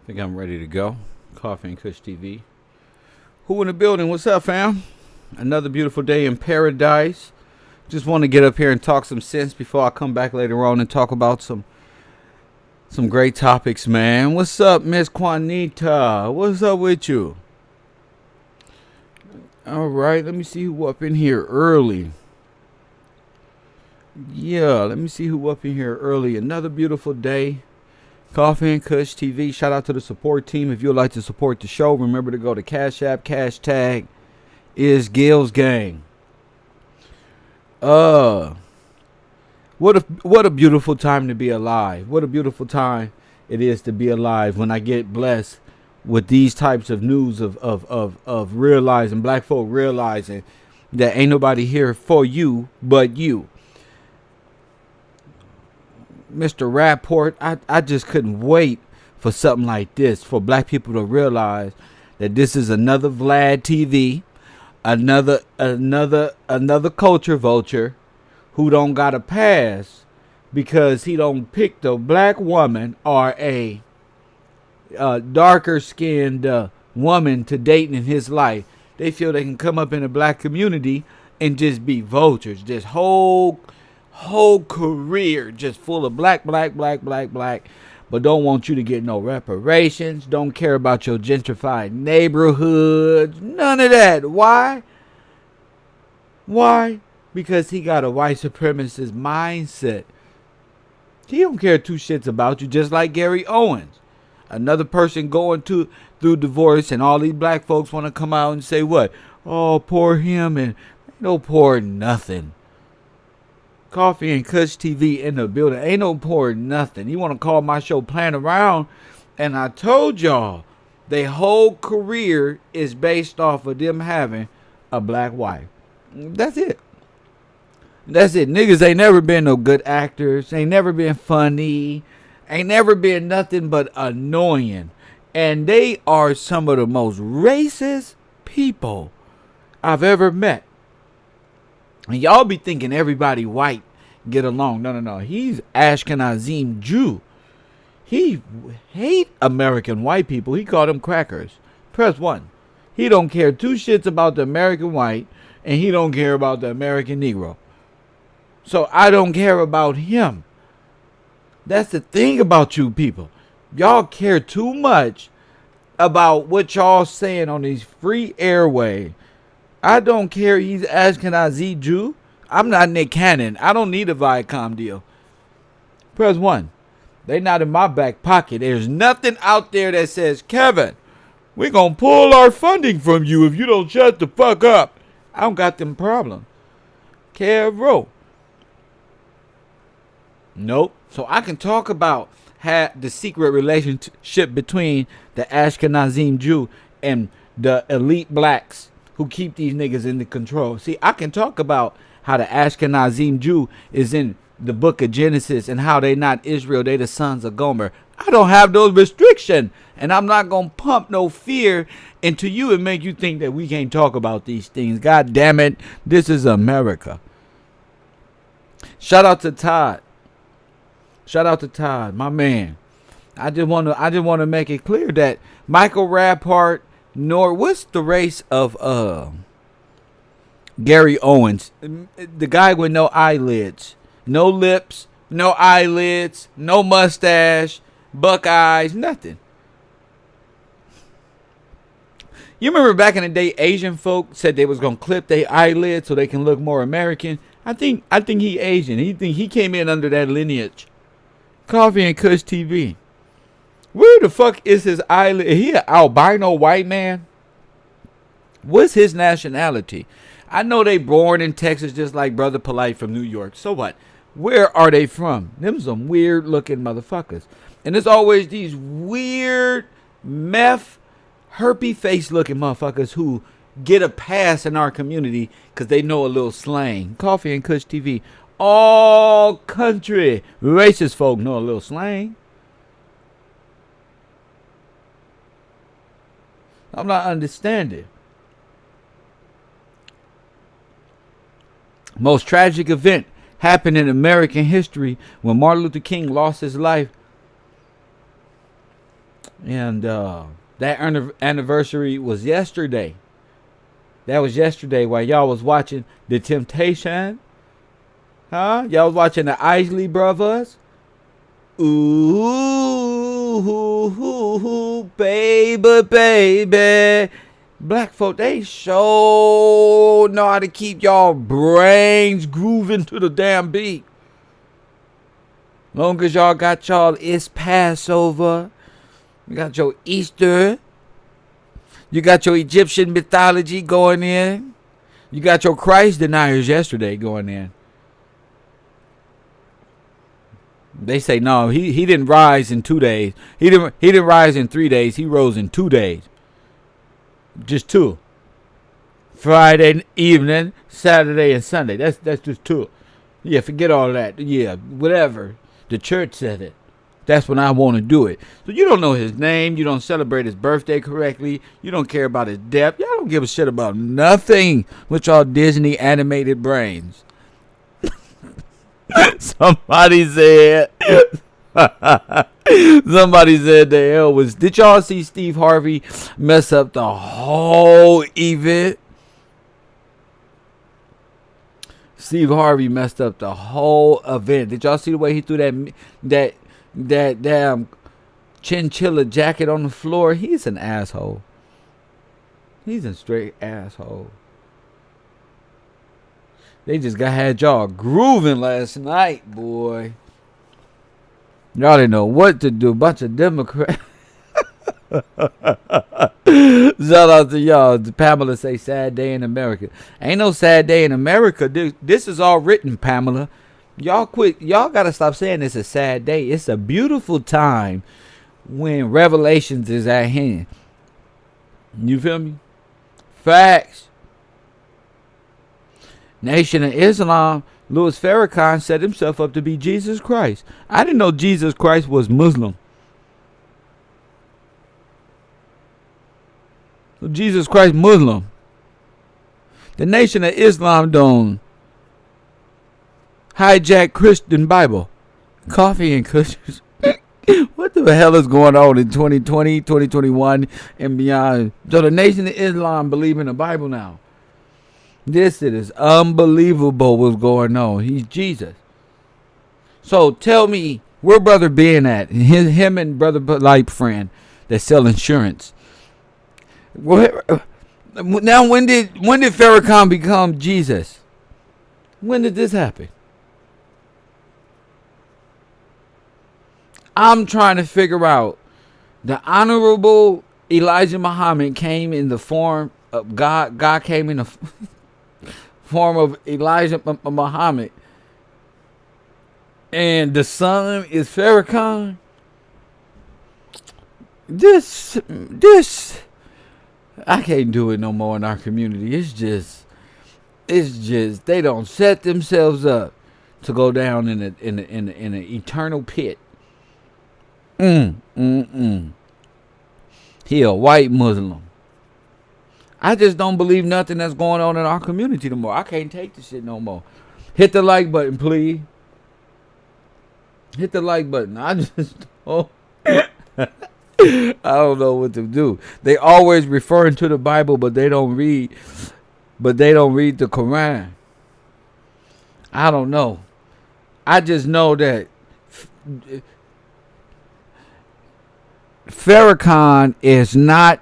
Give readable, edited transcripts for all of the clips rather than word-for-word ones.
I think I'm ready to go. Coffee and Kush TV. Who in the building? What's up, fam? Another beautiful day in paradise. Just want to get up here and talk some sense before I come back later on and talk about some great topics, man. What's up, Miss Juanita? What's up with you? All right, let me see who up in here early. Yeah, let me see who up in here early. Another beautiful day. Coffee and Kush TV. Shout out to the support team. If you'd like to support the show, remember to go to Cash App. Hashtag is Gil's Gang. What a beautiful time to be alive. What a beautiful time it is to be alive when I get blessed with these types of news of realizing, black folk realizing that ain't nobody here for you but you. Mr. Rapport, I just couldn't wait for something like this, for black people to realize that this is another Vlad TV, another culture vulture who don't got a pass because he don't pick the black woman or a darker skinned woman to date in his life. They feel they can come up in the black community and just be vultures. This whole career just full of black, but don't want you to get no reparations, don't care about your gentrified neighborhoods, none of that. Why? Because he got a white supremacist mindset. He don't care two shits about you, just like Gary Owens. Another person going through divorce, and all these black folks want to come out and say what? Oh, poor him, and no poor nothing. Coffee and Kush TV in the building. Ain't no poor nothing. You want to call my show Playing Around? And I told y'all, their whole career is based off of them having a black wife. That's it. Niggas ain't never been no good actors. Ain't never been funny. Ain't never been nothing but annoying. And they are some of the most racist people I've ever met. And y'all be thinking everybody white get along. No. He's Ashkenazim Jew. He hate American white people. He called them crackers. Press 1. He don't care two shits about the American white, and he don't care about the American Negro. So I don't care about him. That's the thing about you people. Y'all care too much about what y'all saying on these free airways. I don't care. He's Ashkenazi Jew. I'm not Nick Cannon. I don't need a Viacom deal. Press 1. They not in my back pocket. There's nothing out there that says, Kevin, we're going to pull our funding from you if you don't shut the fuck up. I don't got them problems. Chere. Nope. So I can talk about the secret relationship between the Ashkenazim Jew and the elite blacks who keep these niggas in the control. See, I can talk about how the Ashkenazim Jew is in the book of Genesis and how they not Israel, they the sons of Gomer. I don't have those restrictions, and I'm not going to pump no fear into you and make you think that we can't talk about these things. God damn it, this is America. Shout out to Todd. My man. I just want to make it clear that Michael Rapport, nor what's the race of Gary Owens, the guy with no eyelids, no lips, no eyelids, no mustache, buck eyes, nothing. You remember back in the day, Asian folk said they was gonna clip their eyelids so they can look more American. I think he Asian. He came in under that lineage. Coffee and Kush TV. Where the fuck is his eyelid? Is he an albino white man? What's his nationality? I know they born in Texas just like Brother Polite from New York. So what? Where are they from? Them some weird looking motherfuckers. And there's always these weird meth herpy face looking motherfuckers who get a pass in our community because they know a little slang. Coffee and Kush TV. All country racist folk know a little slang. I'm not understanding. Most tragic event happened in American history when Martin Luther King lost his life. And that anniversary was yesterday. That was yesterday while y'all was watching The Temptation. Huh? Y'all was watching the Isley Brothers. Ooh, baby. Black folk, they sure know how to keep y'all brains grooving to the damn beat. Long as y'all got y'all, it's Passover. You got your Easter. You got your Egyptian mythology going in. You got your Christ deniers yesterday going in. They say no, he didn't rise in 2 days. He didn't rise in 3 days. He rose in 2 days. Just 2. Friday evening, Saturday, and Sunday. That's just 2. Yeah, forget all that. Yeah, whatever. The church said it. That's when I want to do it. So you don't know his name. You don't celebrate his birthday correctly. You don't care about his death. Y'all don't give a shit about nothing with y'all Disney animated brains. Somebody said the hell was. Did y'all see Steve Harvey mess up the whole event? Steve Harvey messed up the whole event. Did y'all see the way he threw that damn chinchilla jacket on the floor? He's an asshole. He's a straight asshole. They just had y'all grooving last night, boy. Y'all didn't know what to do. Bunch of Democrats. Shout out to y'all. Pamela say sad day in America. Ain't no sad day in America. This is all written, Pamela. Y'all quit. Y'all gotta stop saying it's a sad day. It's a beautiful time when Revelations is at hand. You feel me? Facts. Nation of Islam, Louis Farrakhan set himself up to be Jesus Christ. I didn't know Jesus Christ was Muslim. So Jesus Christ Muslim. The Nation of Islam don't hijack Christian Bible. Koffee and Kush. What the hell is going on in 2020, 2021 and beyond? So the Nation of Islam believe in the Bible now. This is unbelievable what's going on. He's Jesus. So tell me where Brother Ben at? Him and Brother Light Friend that sell insurance. Now when did Farrakhan become Jesus? When did this happen? I'm trying to figure out. The Honorable Elijah Muhammad came in the form of God. God came in the form of Elijah Muhammad, and the son is Farrakhan. This I can't do it no more in our community. It's just they don't set themselves up to go down in an eternal pit. He a white Muslim. I just don't believe nothing that's going on in our community no more. I can't take this shit no more. Hit the like button, please. Hit the like button. I just don't. I don't know what to do. They always referring to the Bible, but they don't read. But they don't read the Quran. I don't know. I just know that Farrakhan is not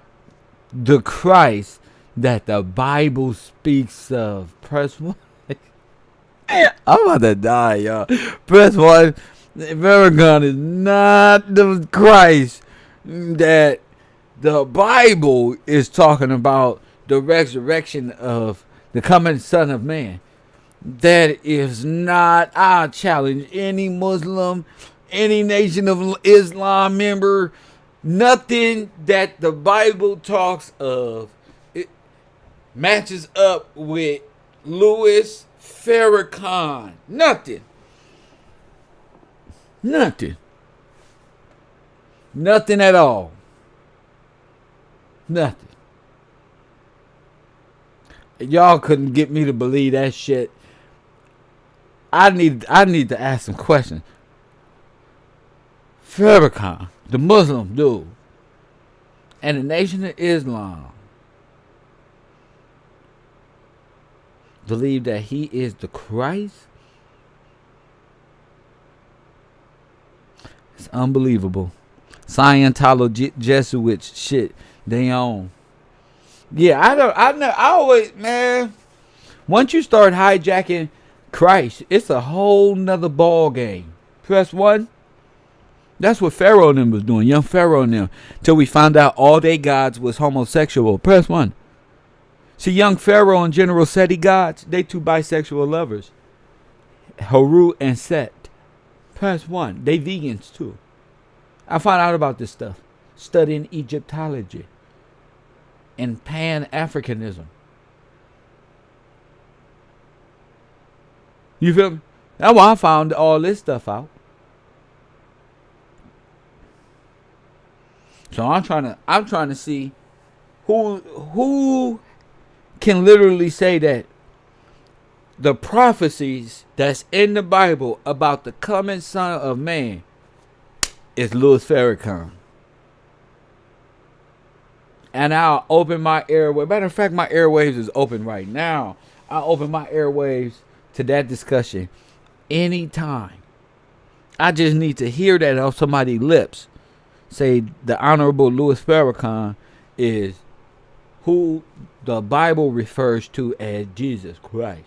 the Christ that the Bible speaks of. Press 1. I'm about to die, y'all. Press 1. Farrakhan is not the Christ that the Bible is talking about, the resurrection of the coming Son of Man. That is not. I challenge any Muslim, any Nation of Islam member. Nothing that the Bible talks of it matches up with Louis Farrakhan. Nothing. Nothing at all. Nothing. Y'all couldn't get me to believe that shit. I need to ask some questions. Farrakhan, the Muslim dude, and the Nation of Islam believe that he is the Christ. It's unbelievable. Scientology, Jesuits, shit they own. Yeah, I always, man. Once you start hijacking Christ, it's a whole nother ball game. Press 1. That's what Pharaoh and them was doing, young Pharaoh and them, till we found out all they gods was homosexual. Press 1. See, young Pharaoh and General Seti gods, they two bisexual lovers, Haru and Set. Press 1. They vegans too. I found out about this stuff studying Egyptology and Pan-Africanism. You feel me? That's why I found all this stuff out. So I'm trying to see who can literally say that the prophecies that's in the Bible about the coming Son of Man is Louis Farrakhan. And I'll open my airwaves. Matter of fact, my airwaves is open right now. I'll open my airwaves to that discussion anytime. I just need to hear that off somebody's lips. Say the Honorable Louis Farrakhan is who the Bible refers to as Jesus Christ.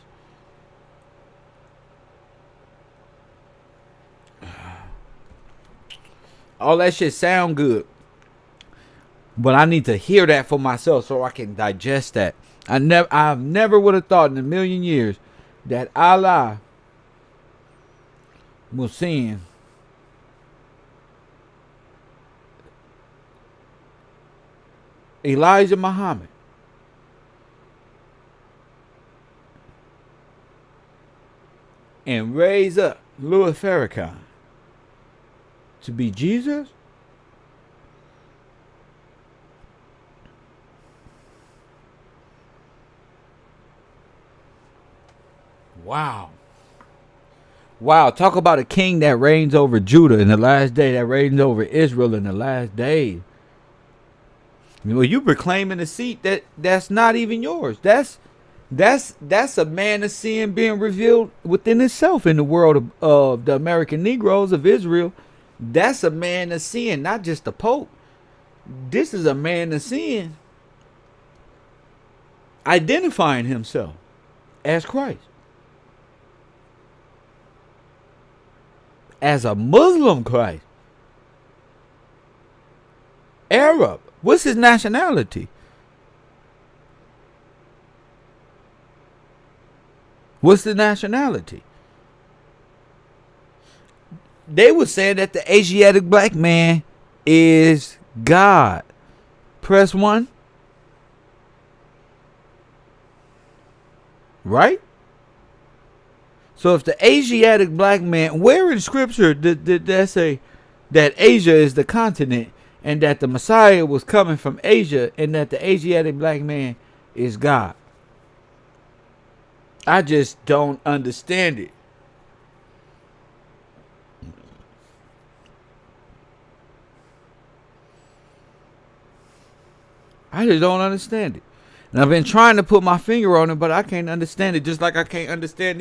All that shit sound good, but I need to hear that for myself so I can digest that. I never would have thought in a million years that Allah was seeing Elijah Muhammad and raise up Louis Farrakhan to be Jesus. Wow. Wow, talk about a king that reigns over Judah in the last day, that reigns over Israel in the last days. Well, you proclaiming a seat that's not even yours. That's a man of sin being revealed within itself in the world of the American Negroes of Israel. That's a man of sin, not just the Pope. This is a man of sin identifying himself as Christ. As a Muslim Christ. Arab. What's his nationality? What's the nationality? They were saying that the Asiatic black man is God. Press 1. Right? So if the Asiatic black man, where in scripture did that say that Asia is the continent and that the Messiah was coming from Asia and that the Asiatic black man is God? I just don't understand it. I just don't understand it. And I've been trying to put my finger on it, but I can't understand it. Just like I can't understand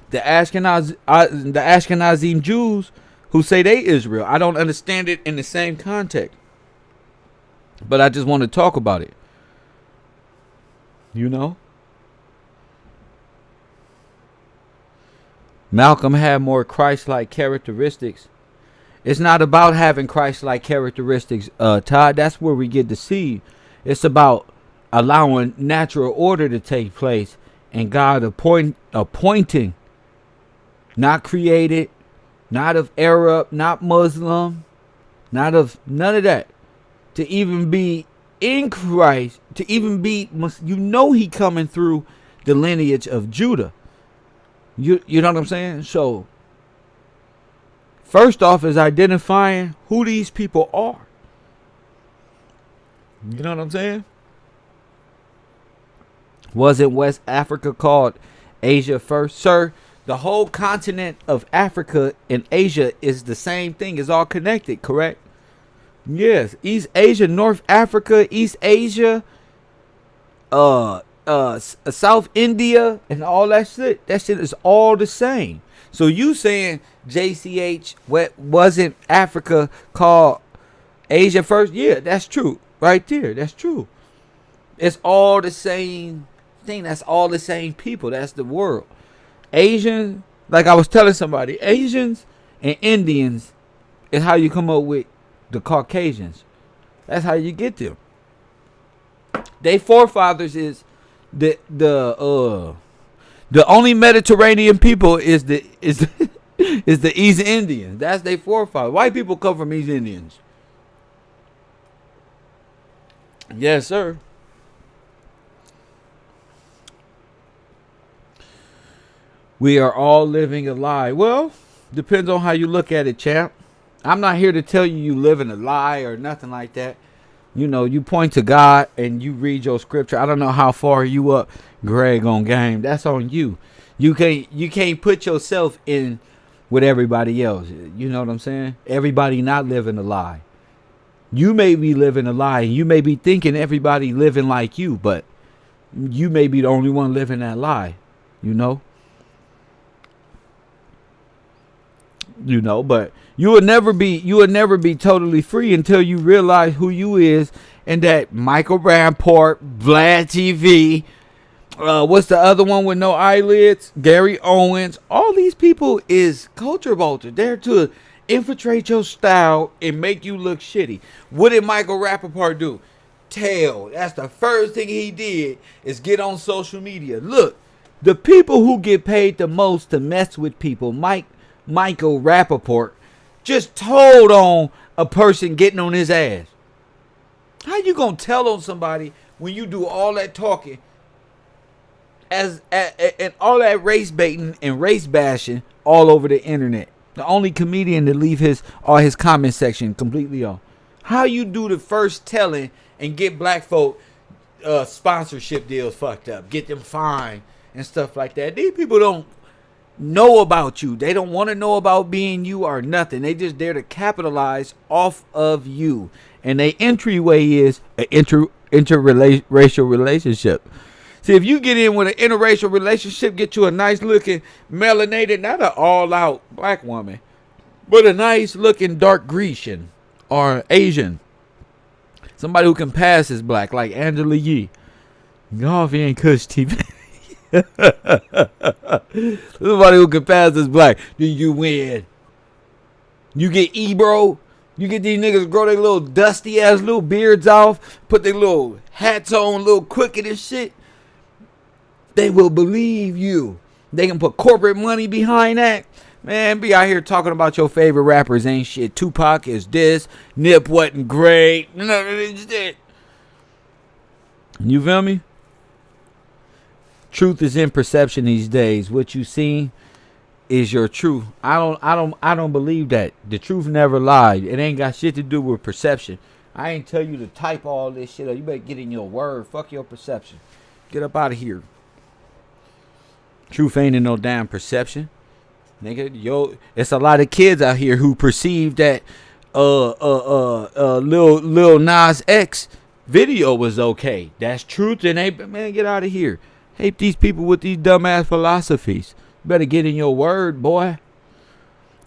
the Ashkenazim Jews who say they Israel. I don't understand it in the same context. But I just want to talk about it. You know? Malcolm had more Christ-like characteristics. It's not about having Christ-like characteristics, Todd. That's where we get deceived. It's about allowing natural order to take place and God appointing, not created, not of Arab, not Muslim, not of none of that, to even be in Christ, to even be, he coming through the lineage of Judah. You know what I'm saying? So, first off is identifying who these people are. You know what I'm saying? Wasn't West Africa called Asia first? Sir, the whole continent of Africa and Asia is the same thing. It's all connected, correct? Yes, East Asia, North Africa, East Asia, South India, and all that shit. That shit is all the same. So you saying JCH wasn't Africa called Asia first? Yeah, that's true. Right there, that's true. It's all the same thing. That's all the same people. That's the world. Asians, like I was telling somebody, Asians and Indians is how you come up with the Caucasians. That's how you get them. They forefathers is the only Mediterranean people is the is the East Indians. That's their forefathers. White people come from East Indians. Yes, sir. We are all living a lie. Well, depends on how you look at it, champ. I'm not here to tell you you live in a lie or nothing like that. You know, you point to God and you read your scripture. I don't know how far you up, Greg, on game. That's on you. You can't put yourself in with everybody else. You know what I'm saying? Everybody not living a lie. You may be living a lie. You may be thinking everybody living like you, but you may be the only one living that lie. You know? But you would never be totally free until you realize who you is, and that Michael Rampart, Vlad TV, what's the other one with no eyelids? Gary Owens. All these people is culture vulture. They're to infiltrate your style and make you look shitty. What did Michael Rappaport do? That's the first thing he did is get on social media. Look, the people who get paid the most to mess with people, Michael Rappaport, just told on a person getting on his ass. How you gonna tell on somebody when you do all that talking and all that race baiting and race bashing all over the internet? The only comedian to leave all his comment section completely off. How you do the first telling and get black folk sponsorship deals fucked up, get them fined and stuff like that? These people don't know about you. They don't want to know about being you or nothing. They just there to capitalize off of you. And their entryway is an interracial relationship. See, if you get in with an interracial relationship, get you a nice looking melanated, not an all out black woman, but a nice looking dark Grecian or Asian. Somebody who can pass as black, like Angela Yee. Koffee and Kush TV. Somebody who can pass as black. Then you win. You get Ebro. You get these niggas grow their little dusty ass little beards off, put their little hats on, little crooked and shit. They will believe you. They can put corporate money behind that. Man, be out here talking about your favorite rappers ain't shit. Tupac is this. Nip wasn't great. None of this shit. You feel me? Truth is in perception these days. What you see is your truth. I don't believe that. The truth never lied. It ain't got shit to do with perception. I ain't tell you to type all this shit up. You better get in your word. Fuck your perception. Get up out of here. Truth ain't in no damn perception. Nigga, it's a lot of kids out here who perceive that Lil Nas X video was okay. That's truth, and man, get out of here. Hate these people with these dumbass philosophies. You better get in your word, boy.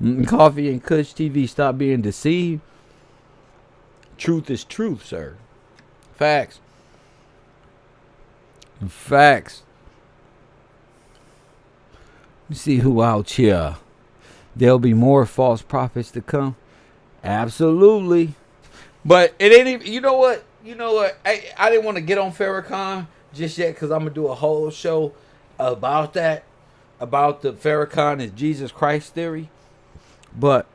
Koffee and Kush TV, stop being deceived. Truth is truth, sir. Facts. Facts. Let me see who out here. There'll be more false prophets to come. Absolutely. But it ain't even, you know what? I didn't want to get on Farrakhan just yet because I'm going to do a whole show about that. About the Farrakhan and Jesus Christ theory. But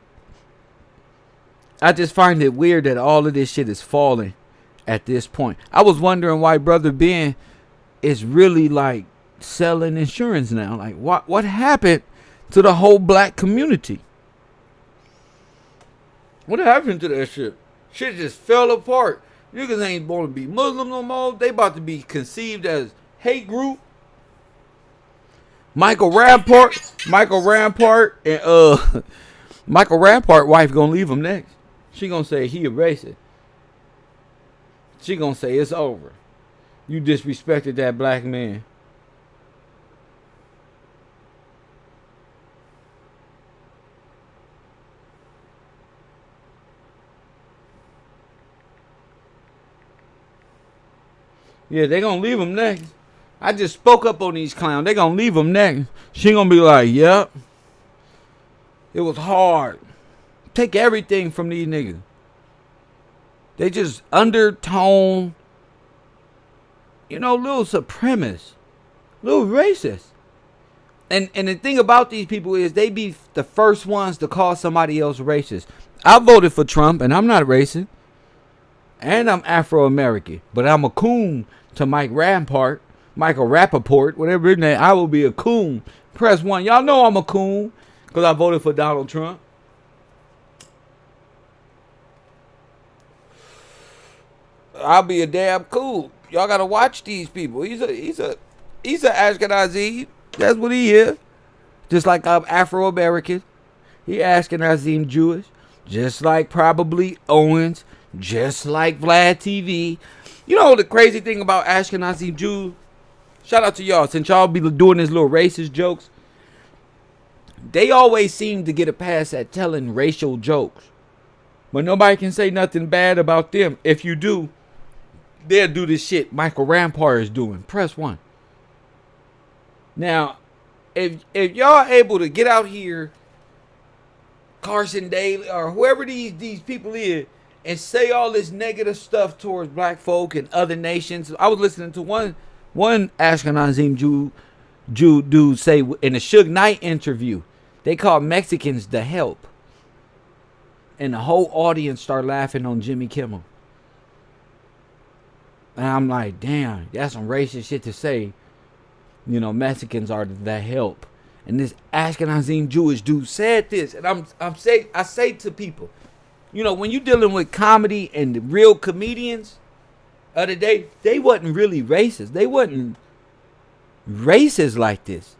I just find it weird that all of this shit is falling at this point. I was wondering why Brother Ben is really like selling insurance now. Like what happened to the whole black community? What happened to that shit? Shit just fell apart. Niggas ain't born to be Muslim no more. They about to be conceived as hate group. Michael Rampart and Michael Rampart wife gonna leave him next. She gonna say he a racist. She gonna say it's over. You disrespected that black man. Yeah, they gonna leave him next. I just spoke up on these clowns. They gonna leave him next. She gonna be like, yep. It was hard. Take everything from these niggas. They just undertone, little supremacists, little racist. And the thing about these people is they be the first ones to call somebody else racist. I voted for Trump, and I'm not racist. And I'm Afro American. But I'm a coon to Michael Rappaport, whatever his name. I will be a coon. Press 1. Y'all know I'm a coon because I voted for Donald Trump. I'll be a damn cool. Y'all gotta watch these people. He's a Ashkenazi. That's what he is. Just like I'm Afro American. He Ashkenazi Jewish. Just like probably Owens. Just like Vlad TV. You know the crazy thing about Ashkenazi Jews? Shout out to y'all. Since y'all be doing these little racist jokes, they always seem to get a pass at telling racial jokes. But nobody can say nothing bad about them. If you do, they'll do this shit Michael Rampart is doing. Press 1. Now, if y'all able to get out here, Carson Daly or whoever these people is, and say all this negative stuff towards black folk and other nations. I was listening to one Ashkenazi Jew dude say in a Suge Knight interview, they called Mexicans the help. And the whole audience started laughing on Jimmy Kimmel. And I'm like, damn, that's some racist shit to say. Mexicans are the help. And this Ashkenazi Jewish dude said this. And I say to people, when you dealing with comedy and the real comedians of the day, they wasn't really racist. They wasn't racist like this.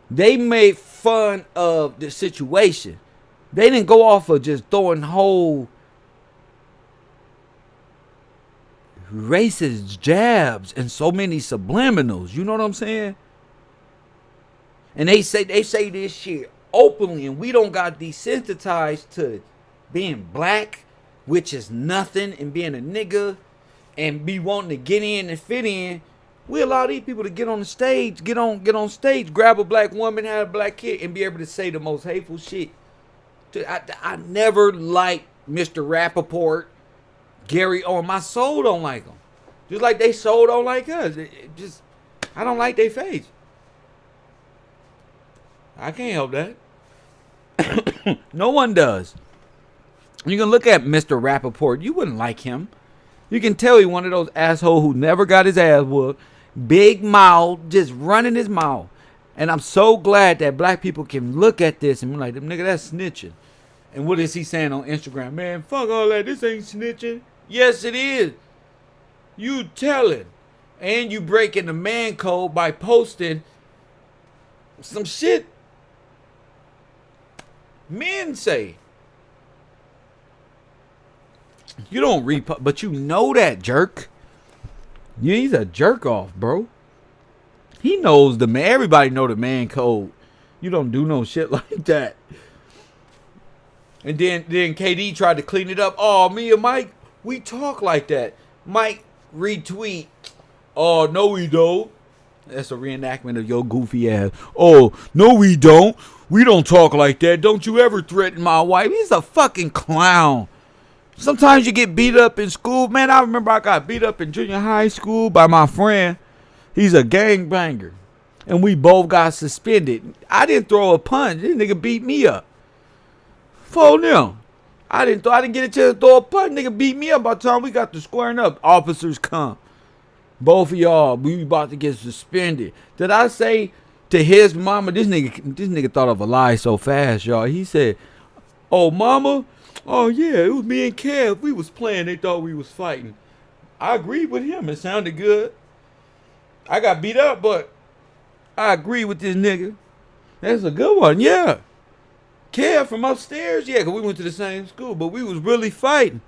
They made fun of the situation. They didn't go off of just throwing whole racist jabs and so many subliminals. You know what I'm saying? And they say this shit openly, and we don't got desensitized to being black, which is nothing, and being a nigga, and be wanting to get in and fit in. We allow these people to get on the stage, get on stage, grab a black woman, have a black kid, and be able to say the most hateful shit. I never liked Mr. Rappaport, Gary Owen. My soul don't like them. Just like they soul don't like us. I don't like their face. I can't help that. No one does. You can look at Mr. Rappaport. You wouldn't like him. You can tell he one of those assholes who never got his ass whooped. Big mouth, just running his mouth. And I'm so glad that black people can look at this and be like, nigga, that's snitching. And what is he saying on Instagram? Man, fuck all that. This ain't snitching. Yes, it is. You telling. And you breaking the man code by posting some shit men say. You don't but you know that jerk. Yeah, he's a jerk off, bro. He knows the man. Everybody know the man code. You don't do no shit like that. And then KD tried to clean it up. Oh, me and Mike, we talk like that. Mike retweet. Oh, no, we don't. That's a reenactment of your goofy ass. Oh, no, we don't. We don't talk like that. Don't you ever threaten my wife. He's a fucking clown. Sometimes you get beat up in school. Man, I remember I got beat up in junior high school by my friend. He's a gangbanger. And we both got suspended. I didn't throw a punch. This nigga beat me up. For them. I didn't get a chance to throw a punch. Nigga beat me up by the time we got to squaring up. Officers come. Both of y'all, we about to get suspended. Did I say to his mama, this nigga thought of a lie so fast, y'all. He said, oh, mama, oh, yeah, it was me and Kev. We was playing. They thought we was fighting. I agreed with him. It sounded good. I got beat up, but I agree with this nigga. That's a good one, yeah. Chere from upstairs? Yeah, because we went to the same school, but we was really fighting.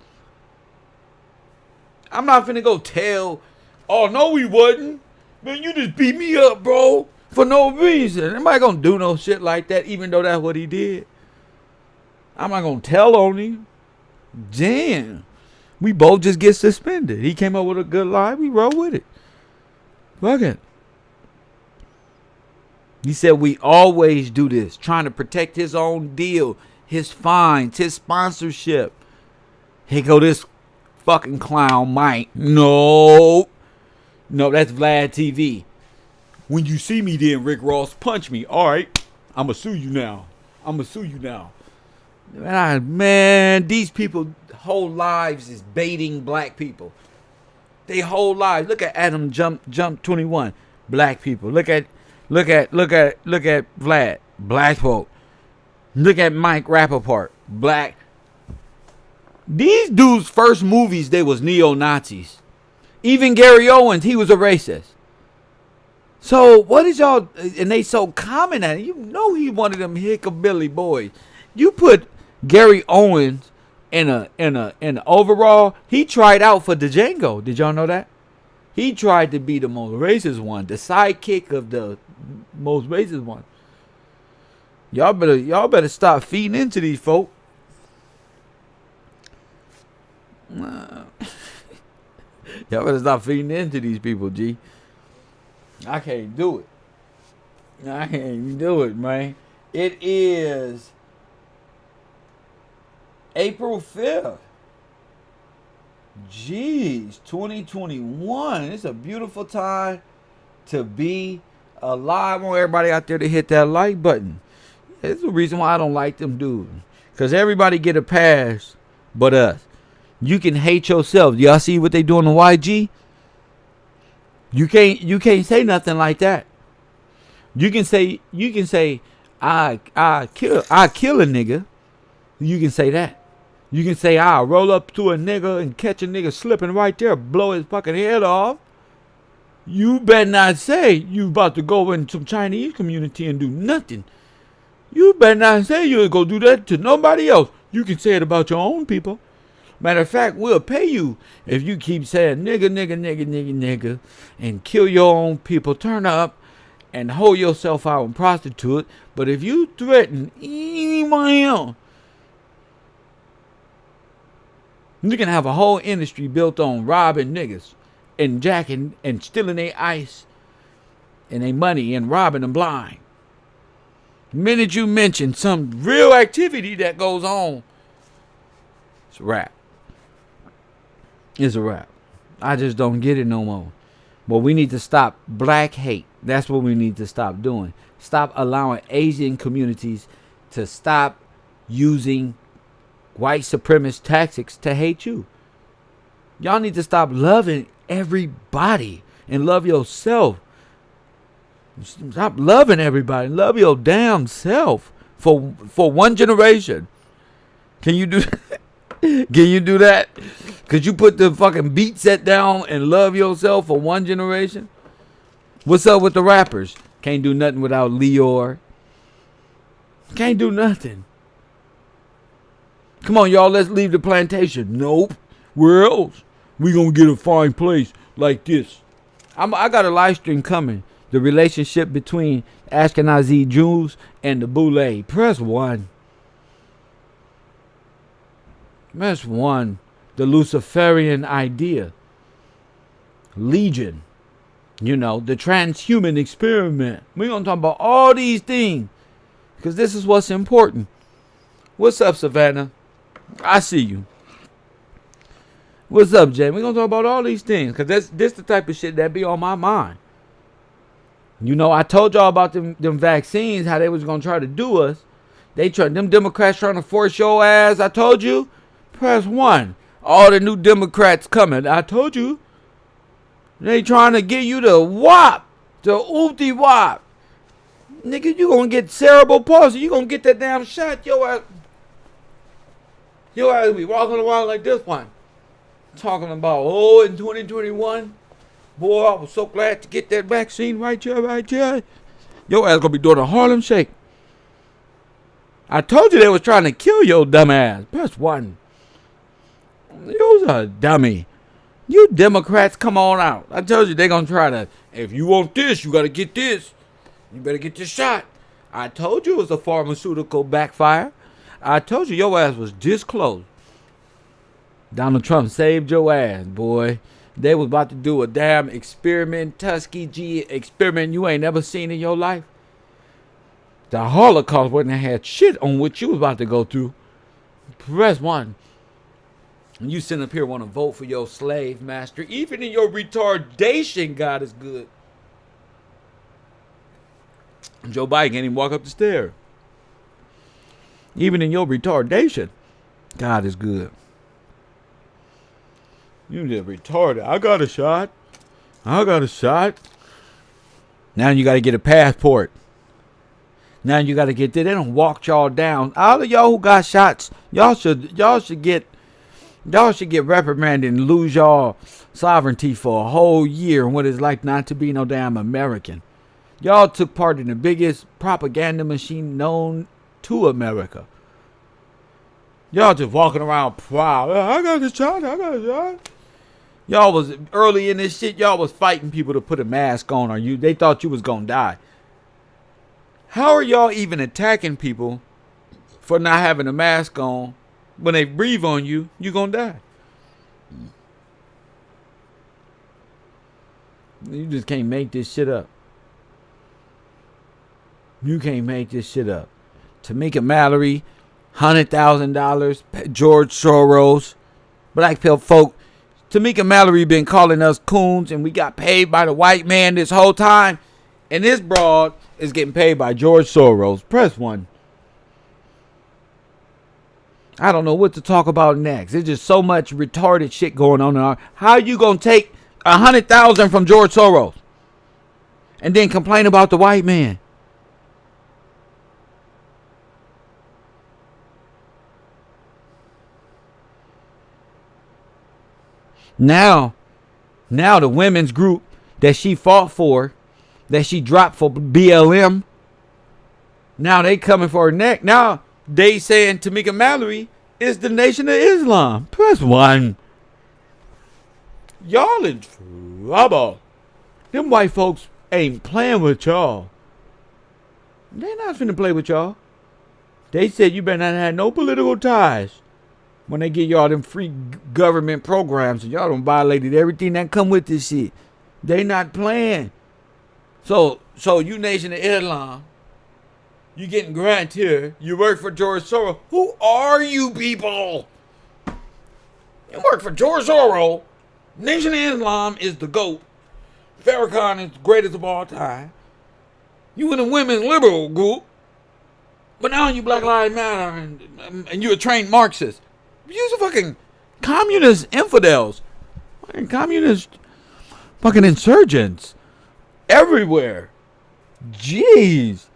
I'm not finna go tell, oh, no, we wasn't. Man, you just beat me up, bro, for no reason. Am I gonna do no shit like that, even though that's what he did? I'm not gonna tell on him. Damn. We both just get suspended. He came up with a good lie. We roll with it. Fuck it. He said we always do this, trying to protect his own deal, his fines, his sponsorship. Here go this fucking clown Mike. No, that's Vlad TV. When you see me then, Rick Ross, punch me. All right, I'ma sue you now. Man, these people whole lives is baiting black people. They whole lives. Look at Adam Jump 21. Black people. Look at Vlad. Black folk. Look at Mike Rappaport. Black. These dudes' first movies, they was neo-Nazis. Even Gary Owens, he was a racist. So what is y'all, and they so common at it. You know he one of them hickabilly boys. You put Gary Owens in a overall, he tried out for Django. Did y'all know that? He tried to be the most racist one, the sidekick of the most racist one. Y'all better stop feeding into these folk. Y'all better stop feeding into these people, G. I can't do it. I can't do it, man. It is April 5th. Jeez, 2021. It's a beautiful time to be alive. I want everybody out there to hit that like button. It's the reason why I don't like them dudes. Because everybody get a pass but us. You can hate yourself. Y'all see what they doing on YG? You can't say nothing like that. You can say I kill a nigga. You can say that. You can say I'll roll up to a nigga and catch a nigga slipping right there, blow his fucking head off. You better not say you about to go in some Chinese community and do nothing. You better not say you'll go do that to nobody else. You can say it about your own people. Matter of fact, we'll pay you if you keep saying nigga, and kill your own people. Turn up and hold yourself out and prostitute. But if you threaten anybody else, you can have a whole industry built on robbing niggas and jacking and stealing their ice and their money and robbing them blind. The minute you mention some real activity that goes on, it's a wrap. It's a wrap. I just don't get it no more. But we need to stop black hate. That's what we need to stop doing. Stop allowing Asian communities to stop using white supremacist tactics to hate you. Y'all need to stop loving everybody and love yourself. Stop loving everybody. Love your damn self for one generation. Can you do that? Can you do that? Could you put the fucking beat set down and love yourself for one generation? What's up with the rappers? Can't do nothing without Leor. Can't do nothing. Come on, y'all, let's leave the plantation. Nope. Where else? We gonna get a fine place like this. I got a live stream coming. The relationship between Ashkenazi Jews and the Boule. Press 1. Press 1. The Luciferian idea. Legion. You know, the transhuman experiment. We're gonna talk about all these things. Because this is what's important. What's up, Savannah? I see you. What's up, Jay? We're gonna talk about all these things. Because this the type of shit that be on my mind. You know, I told y'all about them vaccines, how they was gonna try to do us. Them Democrats trying to force your ass. I told you. Press 1. All the new Democrats coming. I told you. They trying to get you the whop. The oopty whop. Nigga, you gonna get cerebral palsy. You gonna get that damn shot. Your ass be walking around like this one. Talking about, in 2021. Boy, I was so glad to get that vaccine right here. Your ass gonna be doing a Harlem Shake. I told you they was trying to kill your dumb ass. Press 1. You's a dummy. You Democrats, come on out. I told you they gonna try to, if you want this, you gotta get this. You better get this shot. I told you it was a pharmaceutical backfire. I told you your ass was this close. Donald Trump saved your ass, boy. They was about to do a damn experiment, Tuskegee experiment you ain't never seen in your life. The Holocaust wouldn't have had shit on what you was about to go through. Press 1. And you sitting up here want to vote for your slave master. Even in your retardation, God is good. Joe Biden can't even walk up the stairs. Even in your retardation, God is good. You just retarded. I got a shot. Now you got to get a passport. Now you got to get there. They don't walk y'all down. All of y'all who got shots, y'all should get reprimanded and lose y'all sovereignty for a whole year. And what it's like not to be no damn American. Y'all took part in the biggest propaganda machine known to America. Y'all just walking around proud. I got a shot. Y'all was early in this shit. Y'all was fighting people to put a mask on, or they thought you was gonna die. How are y'all even attacking people for not having a mask on? When they breathe on you, you gonna die. You just can't make this shit up. You can't make this shit up. Tamika Mallory, $100,000. George Soros, black pill folk. Tamika Mallory been calling us coons, and we got paid by the white man this whole time. And this broad is getting paid by George Soros. Press 1. I don't know what to talk about next. There's just so much retarded shit going on. How you gonna take $100,000 from George Soros and then complain about the white man? Now the women's group that she fought for, that she dropped for BLM, now they coming for her neck. Now they saying Tamika Mallory is the Nation of Islam. Press 1. Y'all in trouble. Them white folks ain't playing with y'all. They not finna play with y'all. They said you better not have no political ties when they get y'all them free government programs, and y'all done violated everything that come with this shit. They not playing. So you Nation of Islam, you getting grant here. You work for George Soros. Who are you people? You work for George Soros. Nation of Islam is the GOAT. Farrakhan is the greatest of all time. You in the women's liberal group. But now you Black Lives Matter and you a trained Marxist. You's a fucking communist infidels. Fucking communist fucking insurgents. Everywhere. Jeez.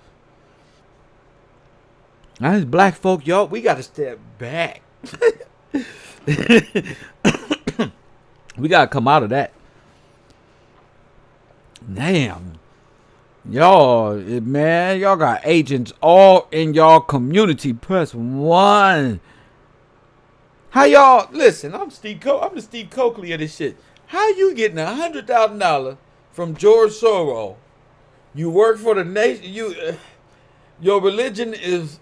As black folk, y'all, we gotta step back. We gotta come out of that. Damn. Y'all, man, y'all got agents all in y'all community. Press 1. How y'all, listen, I'm the Steve Coakley of this shit. How you getting $100,000 from George Soros? You work for the nation, your religion is,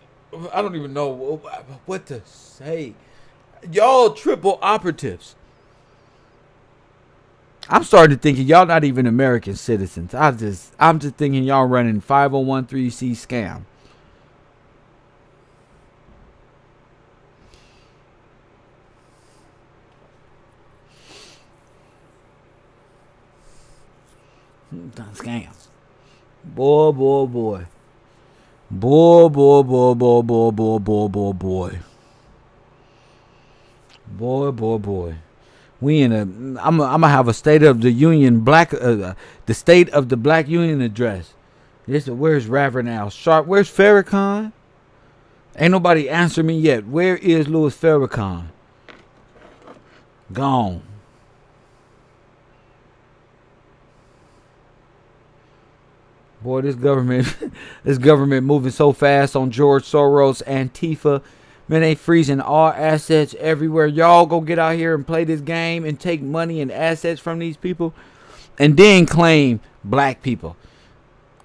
I don't even know what to say. Y'all triple operatives. I'm starting to think y'all not even American citizens. I'm just thinking y'all running 501(c)(3) scam. Scam. Boy. We in a. I'm gonna have a State of the Union the State of the Black Union address. Where's Ravenel Sharp? Where's Farrakhan? Ain't nobody answer me yet. Where is Louis Farrakhan? Gone. Boy, this government, this government moving so fast on George Soros, Antifa. Man, they freezing all assets everywhere. Y'all go get out here and play this game and take money and assets from these people and then claim black people.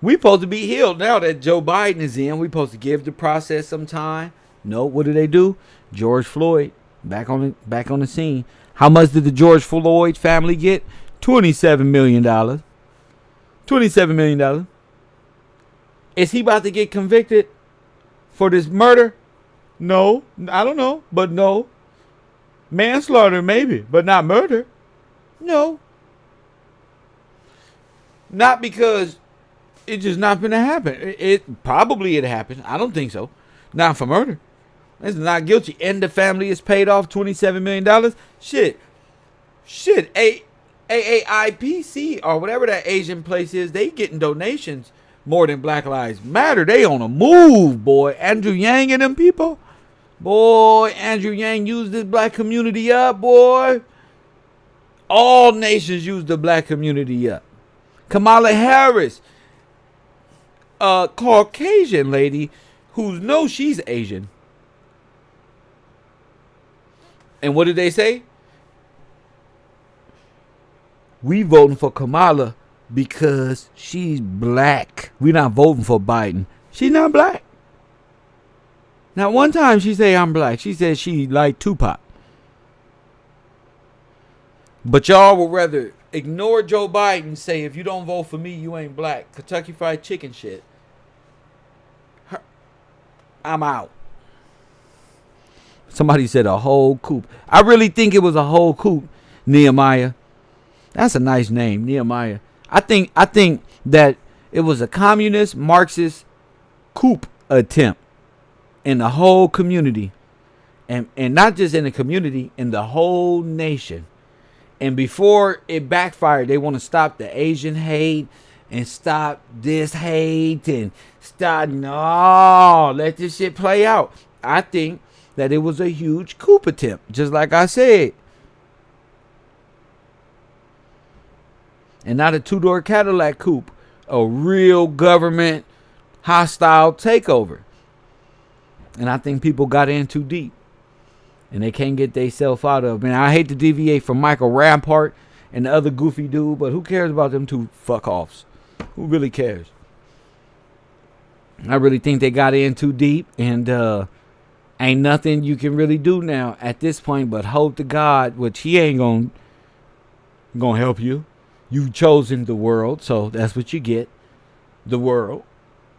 We supposed to be healed now that Joe Biden is in. We supposed to give the process some time. No, what do? George Floyd back on the scene. How much did the George Floyd family get? $27 million. $27 million. Is he about to get convicted for this murder? No, I don't know, but no. Manslaughter maybe, but not murder. No. Not because it's just not going to happen. It probably happened. I don't think so. Not for murder. It's not guilty. And the family is paid off $27 million. Shit. AAIPC or whatever that Asian place is, they getting donations more than Black Lives Matter. They on a move, boy. Andrew Yang and them people. Boy, Andrew Yang used this black community up, boy. All nations use the black community up. Kamala Harris, a Caucasian lady who knows she's Asian. And what did they say? We voting for Kamala because she's black. We not voting for Biden. She's not black. Now, one time she said, I'm black. She said she like Tupac. But y'all would rather ignore Joe Biden and say, if you don't vote for me, you ain't black. Kentucky Fried Chicken shit. I'm out. Somebody said a whole coop. I really think it was a whole coop, Nehemiah. That's a nice name, Nehemiah. I think that it was a communist, Marxist coup attempt in the whole community. And not just in the community, in the whole nation. And before it backfired, they want to stop the Asian hate and stop this hate and let this shit play out. I think that it was a huge coup attempt, just like I said. And not a two-door Cadillac coupe, a real government hostile takeover. And I think people got in too deep. And they can't get themselves out of it. Man, I hate to deviate from Michael Rampart and the other goofy dude, but who cares about them two fuck-offs? Who really cares? I really think they got in too deep, and ain't nothing you can really do now at this point but hope to God, which he ain't gonna help you. You've chosen the world, so that's what you get. The world.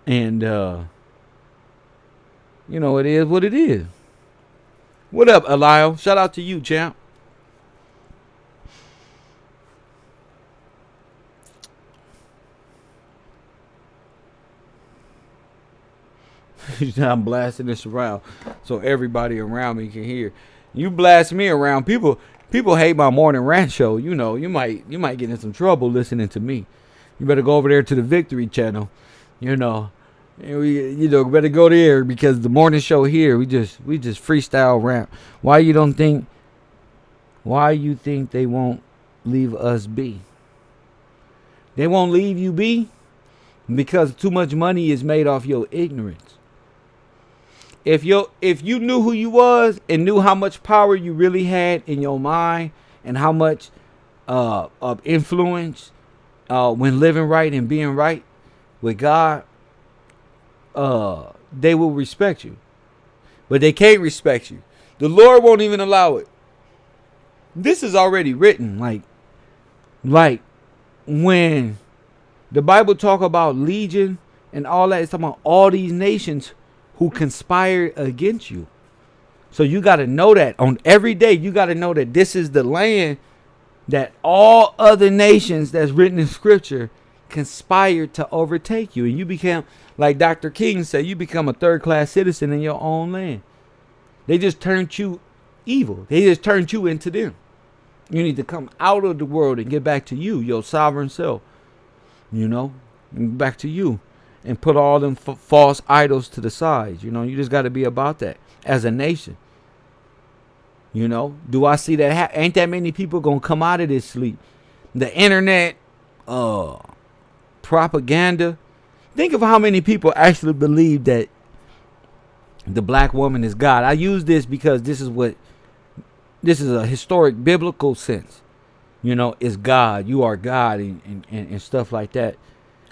And you know, it is what it is. What up, Eliel? Shout out to you, champ. I'm blasting this around so everybody around me can hear. You blast me around, people hate my morning rant show. You know, you might get in some trouble listening to me. You better go over there to the Victory channel. You know, better go there, because the morning show here, we just freestyle rant. Why you think they won't leave us be? They won't leave you be because too much money is made off your ignorance. If you knew who you was and knew how much power you really had in your mind and how much of influence when living right and being right with God, they will respect you. But they can't respect you. The Lord won't even allow it. This is already written. Like when the Bible talk about legion and all that, it's talking about all these nations who conspired against you. So you got to know that on every day. You got to know that this is the land that all other nations that's written in scripture conspired to overtake you. And you became, like Dr. King said, you become a third-class citizen in your own land. They just turned you evil. They just turned you into them. You need to come out of the world and get back to you, your sovereign self. You know, back to you. And put all them false idols to the side. You know, you just got to be about that as a nation. You know, do I see that? Ain't that many people going to come out of this sleep? The internet propaganda Think of how many people actually believe that the black woman is God. I use this because this is a historic biblical sense. You know, it's God. You are God and stuff like that.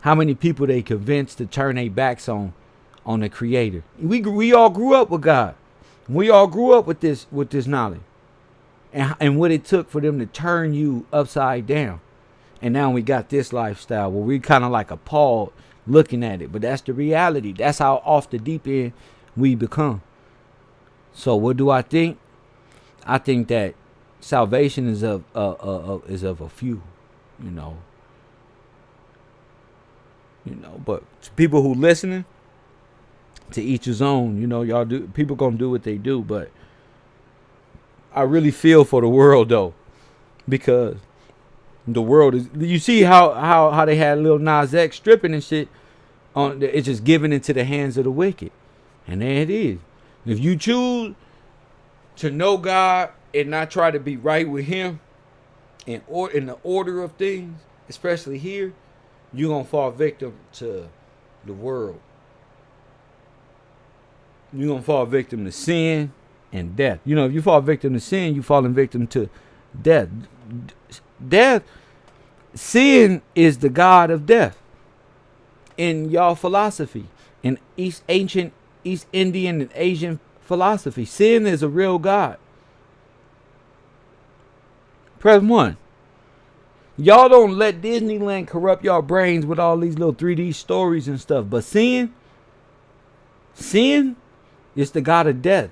How many people they convinced to turn their backs on the Creator? We all grew up with God. We all grew up with this knowledge, and what it took for them to turn you upside down. And now we got this lifestyle where we kind of like appalled looking at it. But that's the reality. That's how off the deep end we become. So what do I think? I think that salvation is of a few, you know. But to people who listening, to each his own. You know, y'all do. People gonna do what they do, but I really feel for the world though, because the world is. You see how they had Lil Nas X stripping and shit. It's just given into the hands of the wicked, and there it is. If you choose to know God and not try to be right with Him, in the order of things, especially here, you're gonna fall victim to the world. You're gonna fall victim to sin and death. You know, if you fall victim to sin, you falling victim to death. Sin is the god of death in y'all philosophy, in ancient East Indian and Asian philosophy. Sin is a real god. Press 1. Y'all don't let Disneyland corrupt y'all brains with all these little 3D stories and stuff. But sin is the god of death.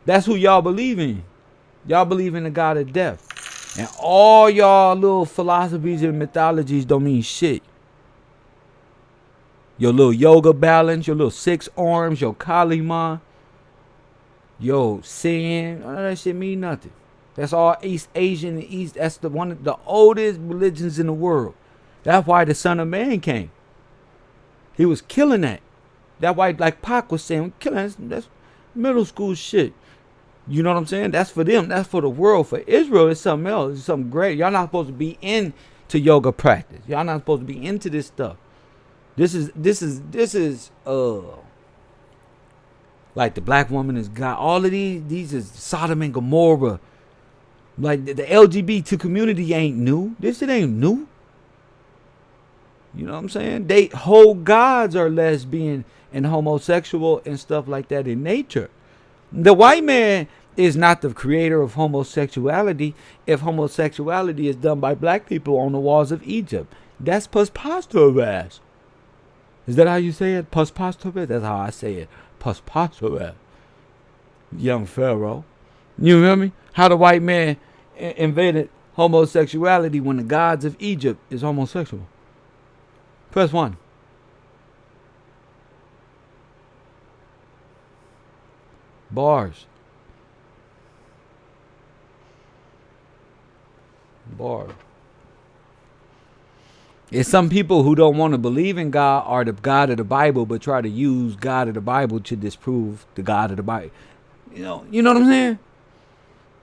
That's who y'all believe in. Y'all believe in the god of death. And all y'all little philosophies and mythologies don't mean shit. Your little yoga balance, your little 6 arms, your Kali Ma, your sin, all that shit mean nothing. That's all East Asian and East. That's one of the oldest religions in the world. That's why the Son of Man came. He was killing that. That's why, like Pac was saying, killing that's middle school shit. You know what I'm saying? That's for them. That's for the world. For Israel, it's something else. It's something great. Y'all not supposed to be into yoga practice. Y'all not supposed to be into this stuff. This is like the black woman is God. All of these is Sodom and Gomorrah. Like the LGBT community ain't new. This shit ain't new. You know what I'm saying? They whole gods are lesbian and homosexual and stuff like that in nature. The white man is not the creator of homosexuality. If homosexuality is done by black people on the walls of Egypt, that's preposterous. Is that how you say it? Preposterous? That's how I say it. Preposterous. Young Pharaoh. You feel me? How the white man invaded homosexuality when the gods of Egypt is homosexual. Press 1. Bars. It's some people who don't want to believe in God or the God of the Bible, but try to use God of the Bible to disprove the God of the Bible. You know what I'm saying?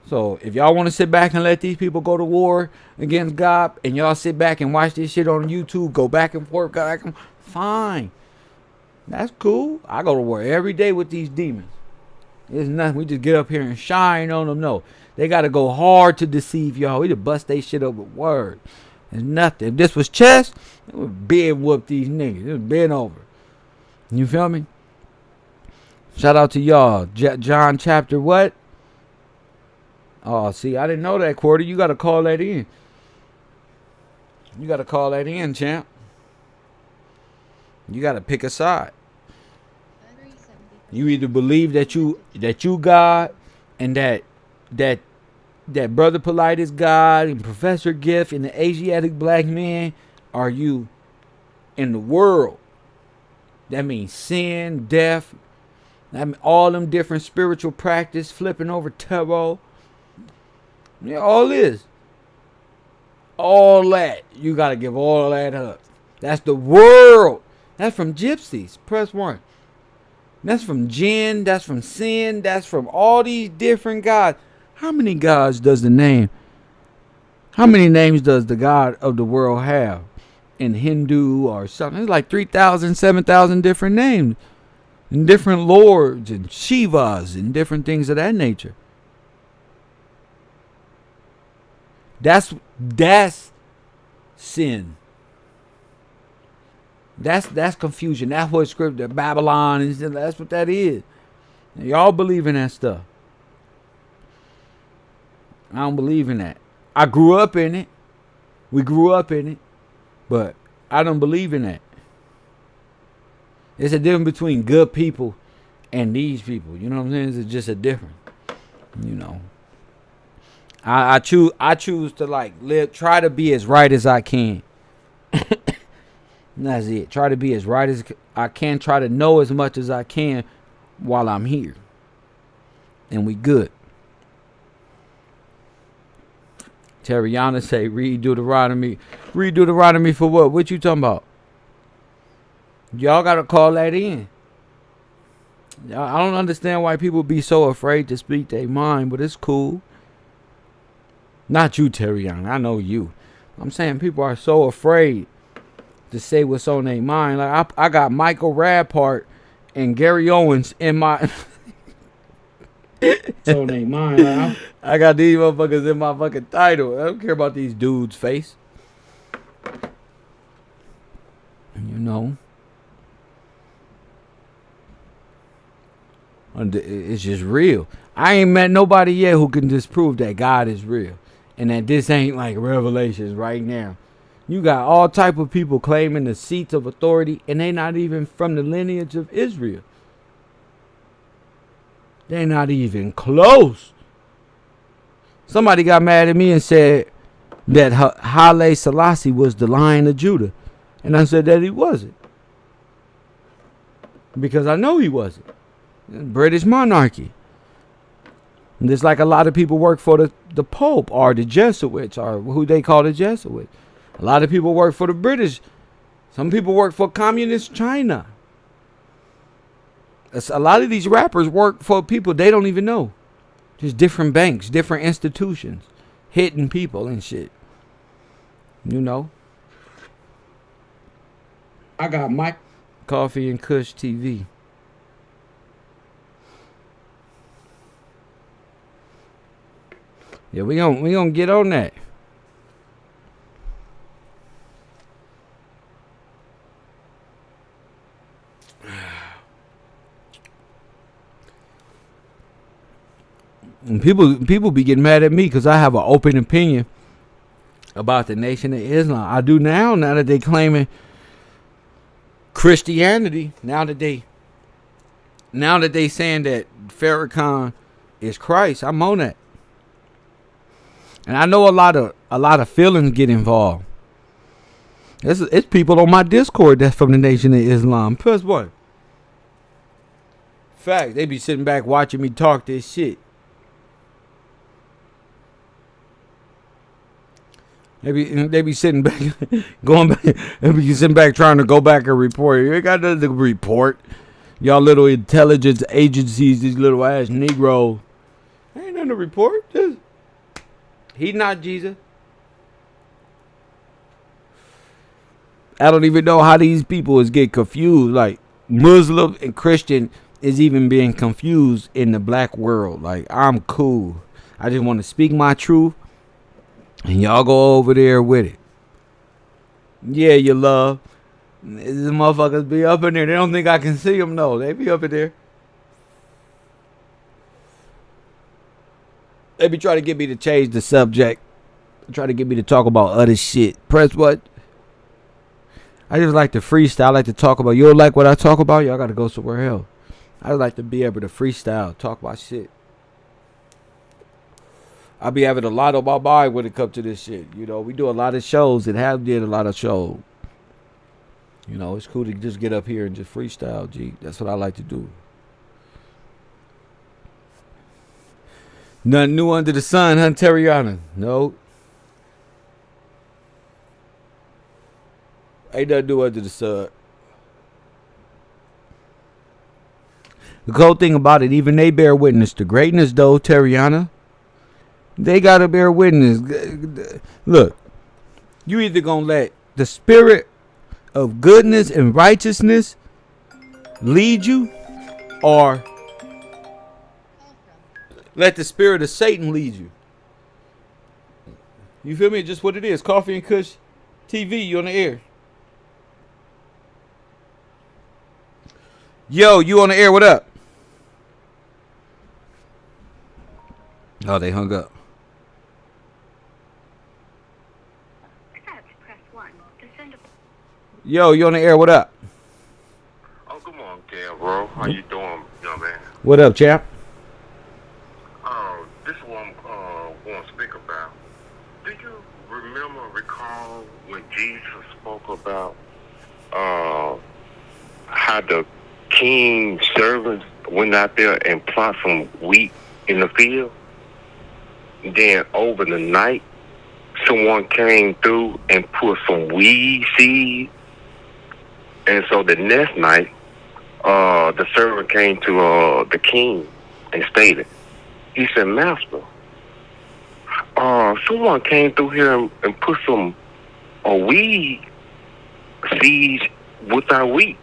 So if y'all want to sit back and let these people go to war against God, and y'all sit back and watch this shit on YouTube, go back and forth, fine. That's cool. I go to war every day with these demons. It's nothing. We just get up here and shine on them. No, they got to go hard to deceive y'all. We just bust they shit up with words. It's nothing. If this was chess, it would bed whoop these niggas. It would bend over. You feel me? Shout out to y'all. John chapter what? Oh, see, I didn't know that, Quarter. You got to call that in. You got to call that in, champ. You got to pick a side. You either believe that you God, and that Brother Polite is God, and Professor Gift and the Asiatic black man are you in the world. That means sin, death, that mean all them different spiritual practice, flipping over tarot. Yeah, all this. All that. You got to give all that up. That's the world. That's from gypsies. Press 1. That's from jinn. That's from sin. That's from all these different gods. How many gods does the name? How many names does the God of the world have in Hindu or something. There's like 3,000, 7,000 different names. And different lords and Shivas and different things of that nature. That's sin. That's confusion. That's what scripture, Babylon, is. That's what that is. And y'all believe in that stuff. I don't believe in that. I grew up in it. We grew up in it. But I don't believe in that. It's a difference between good people and these people. You know what I'm saying? It's just a difference. You know. I choose to like live, try to be as right as I can. That's it. Try to be as right as I can. Try to know as much as I can while I'm here. And we good. Terriana say, read Deuteronomy. Read Deuteronomy for what? What you talking about? Y'all got to call that in. I don't understand why people be so afraid to speak their mind, but it's cool. Not you, Terriana. I know you. I'm saying people are so afraid to say what's on their mind. Like I got Michael Radpart and Gary Owens in my so they mind. Like, I got these motherfuckers in my fucking title. I don't care about these dudes' face. You know. It's just real. I ain't met nobody yet who can disprove that God is real. And that this ain't like Revelations right now. You got all type of people claiming the seats of authority, and they not even from the lineage of Israel. They're not even close. Somebody got mad at me and said that Haile Selassie was the Lion of Judah. And I said that he wasn't. Because I know he wasn't. British monarchy. And just like a lot of people work for the Pope or the Jesuits or who they call the Jesuits. A lot of people work for the British. Some people work for communist China. A lot of these rappers work for people they don't even know. Just different banks, different institutions, hitting people and shit. You know. I got my Koffee and Kush TV. Yeah, we gonna get on that. And people be getting mad at me because I have an open opinion about the Nation of Islam. I do now that they claiming Christianity. Now that they saying that Farrakhan is Christ. I'm on that. And I know a lot of feelings get involved. It's people on my Discord that's from the Nation of Islam. Plus what? Fact, they be sitting back watching me talk this shit. They be sitting back, going back. They be sitting back trying to go back and report. You ain't got nothing to report. Y'all little intelligence agencies, these little ass Negroes. Ain't nothing to report. Just, he not Jesus. I don't even know how these people is get confused. Like Muslim and Christian is even being confused in the black world. Like I'm cool. I just want to speak my truth. And y'all go over there with it. Yeah, you love. These motherfuckers be up in there. They don't think I can see them. No, they be up in there. They be trying to get me to change the subject. Try to get me to talk about other shit. Press what? I just like to freestyle. I like to talk about. You don't like what I talk about? Y'all got to go somewhere else. I like to be able to freestyle. Talk about shit. I be having a lot on my mind when it comes to this shit. You know, we do a lot of shows and have did a lot of shows. You know, it's cool to just get up here and just freestyle, G. That's what I like to do. Nothing new under the sun, huh, Terriana? No. Ain't nothing new under the sun. The cool thing about it, even they bear witness to greatness, though, Terriana. They gotta bear witness. Look, you either gonna let the spirit of goodness and righteousness lead you, or let the spirit of Satan lead you? You feel me? Just what it is. Coffee and Kush TV, you on the air. Yo, you on the air, what up? Oh, they hung up. Yo, you on the air, what up? Oh, good morning, bro. How you doing, young man? What up, champ? This is what I want to speak about. Do you recall when Jesus spoke about how the king's servants went out there and plot some wheat in the field? Then over the night, someone came through and put some weed seed. And so the next night, the servant came to the king and stated, he said, Master, someone came through here and put some weed seeds with our wheat.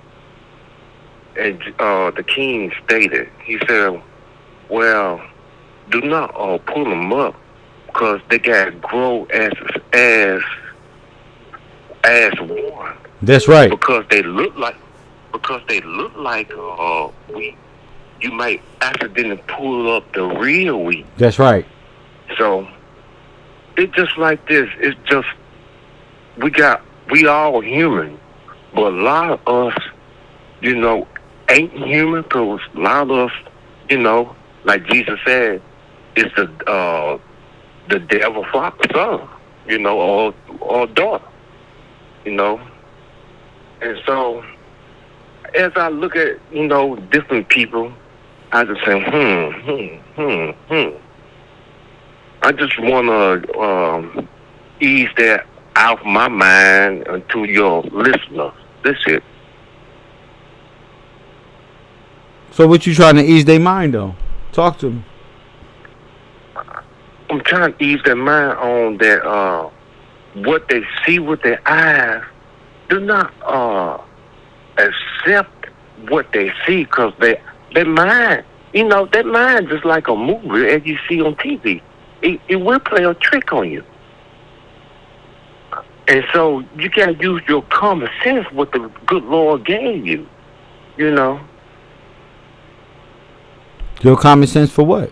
And the king stated, he said, well, do not pull them up, because they got to grow as one. That's right. Because they look like wheat. You might accidentally pull up the real wheat. That's right. So it's just like this. It's just we all human, but a lot of us, ain't human, because a lot of us, like Jesus said, it's the devil son, or daughter, And so, as I look at, different people, I just say, I just want to ease that out of my mind to your listeners. That's it. So what you trying to ease their mind, though? Talk to them. I'm trying to ease their mind on that what they see with their eyes. Do not accept what they see, because their mind, their mind just like a movie as you see on TV. It will play a trick on you. And so you got to use your common sense, what the good Lord gave you, Your common sense for what?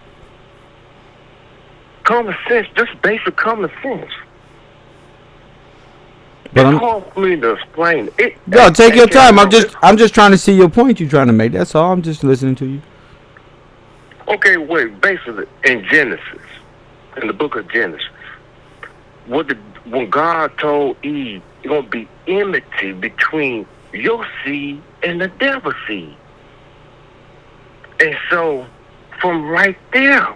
Common sense, just basic common sense. But it's hard for me to explain it. Yo, take your time. I'm just trying to see your point you're trying to make. That's all. I'm just listening to you. Okay, wait. Basically, in Genesis, in the book of Genesis, when God told Eve, it's going to be enmity between your seed and the devil's seed. And so, from right there,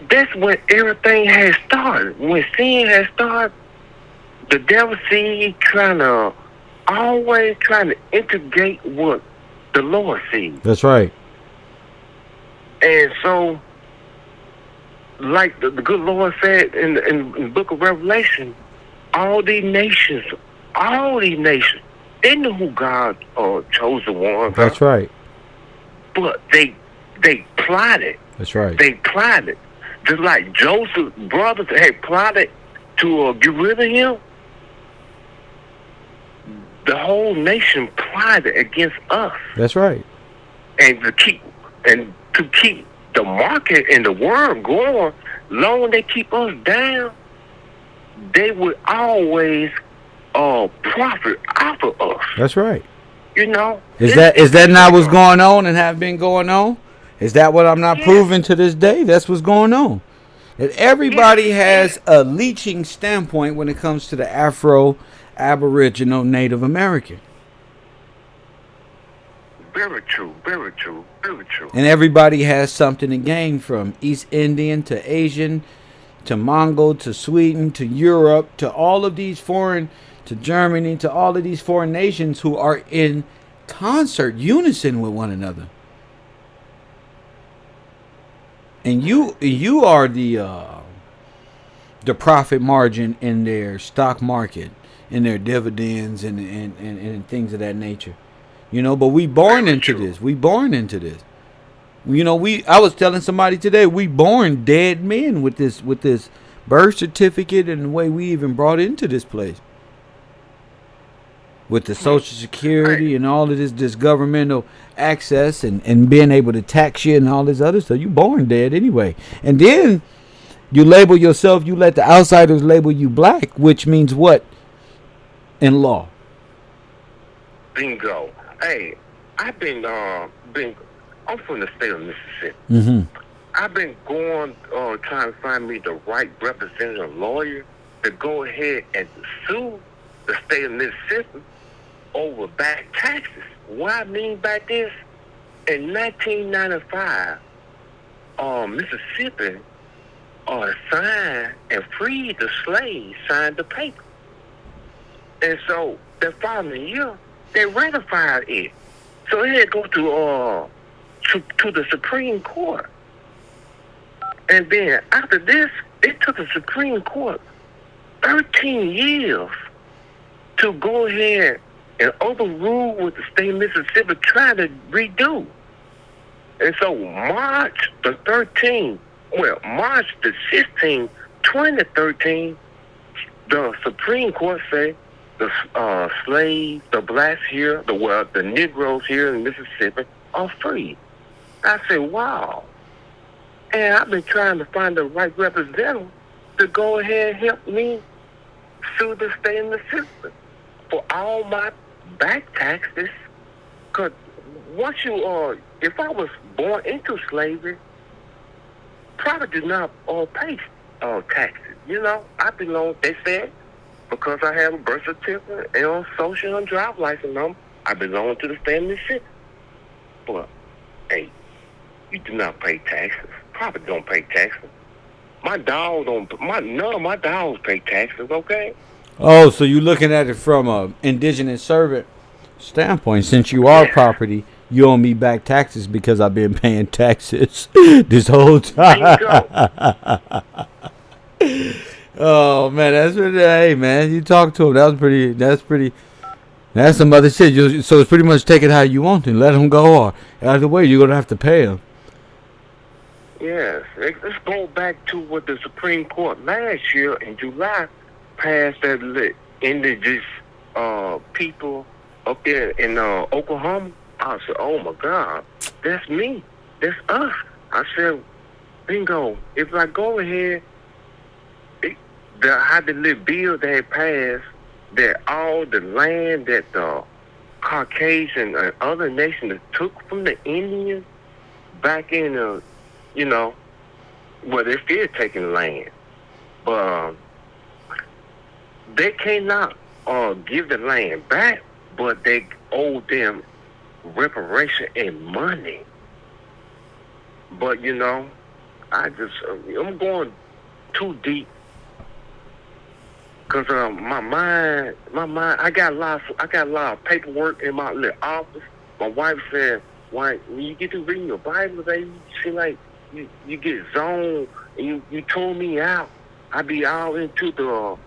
that's when everything has started. When sin has started, the devil seed always trying to integrate what the Lord sees. That's right. And so, like the good Lord said in the book of Revelation, all these nations, they knew who God chose the one. That's right. But they plotted. That's right. They plotted. Just like Joseph's brothers had plotted to get rid of him. The whole nation plotted against us. That's right. And to keep the market and the world going, long as they keep us down, they would always profit off of us. That's right. Is that not what's going on and have been going on? Is that what I'm not proving to this day? That's what's going on. That everybody has a leeching standpoint when it comes to the Afro Aboriginal Native American. Very true, very true, very true. And everybody has something to gain from East Indian to Asian to Mongol to Sweden to Europe to all of these foreign, to Germany, to all of these foreign nations who are in concert, unison with one another. And you are the profit margin in their stock market their dividends and things of that nature. You know, but we born into this. We born into this. You know, I was telling somebody today, we born dead men with this birth certificate and the way we even brought into this place. With the Social Security and all of this governmental access and being able to tax you and all this other stuff, you born dead anyway. And then you label yourself, you let the outsiders label you black, which means what in law? Bingo. Hey, I've been I'm from the state of Mississippi. Mm-hmm. I've been going trying to find me the right representative lawyer to go ahead and sue the state of Mississippi over back taxes. What I mean by this, in 1995, Mississippi signed and freed the slaves, signed the paper. And so the following year, they ratified it. So it had to go to the Supreme Court. And then after this, it took the Supreme Court 13 years to go ahead and overrule what the state of Mississippi tried to redo. And so March the 16th, 2013, the Supreme Court said the slaves, the blacks here, the Negroes here in Mississippi are free. I said, wow. And I've been trying to find the right representative to go ahead and help me sue the state of Mississippi for all my back taxes. Because once you, if I was born into slavery, probably did not pay taxes. You know, I belong, they said, because I have a birth certificate and a social and driver's license number, I belong to the state of Mississippi. But, hey, you do not pay taxes. Probably don't pay taxes. None of my dogs pay taxes, okay? Oh, so you're looking at it from a indigenous servant standpoint. Since you are property, you owe me back taxes because I've been paying taxes this whole time. Oh man, that's pretty. Hey man, you talk to him. That's pretty. That's some other shit. So it's pretty much take it how you want and let him go, or either way you're gonna have to pay him. Yes, let's go back to what the Supreme Court last year in July passed that indigenous people up there in Oklahoma. I said, oh my God, that's me. That's us. I said, bingo. If I go ahead, the bill they had passed that all the land that the Caucasian and other nations took from the Indians back in they're still taking the land. But they cannot give the land back, but they owe them reparation in money. But I'm going too deep because my mind. I got a lot of paperwork in my little office. My wife said, "Why when you get to reading your Bible, baby, she like you get zoned and you tune me out. I be all into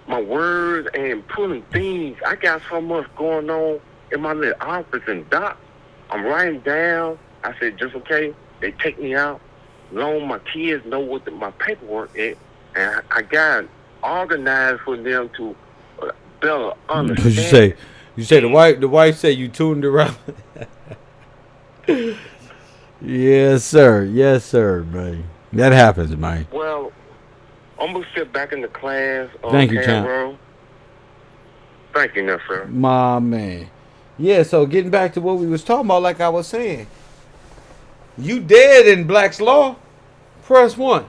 my words and pulling things. I got so much going on in my little office and docs. I'm writing down. I said, just okay, they take me out. Long my kids know what my paperwork is, and I got organized for them to better understand. You say the wife said you tuned her out. Yes, sir, man. That happens, man. Well, I'm gonna sit back in the class. Thank you, champ. Thank you, sir. My man. Yeah, so getting back to what we was talking about, like I was saying, you dead in Black's Law, press 1.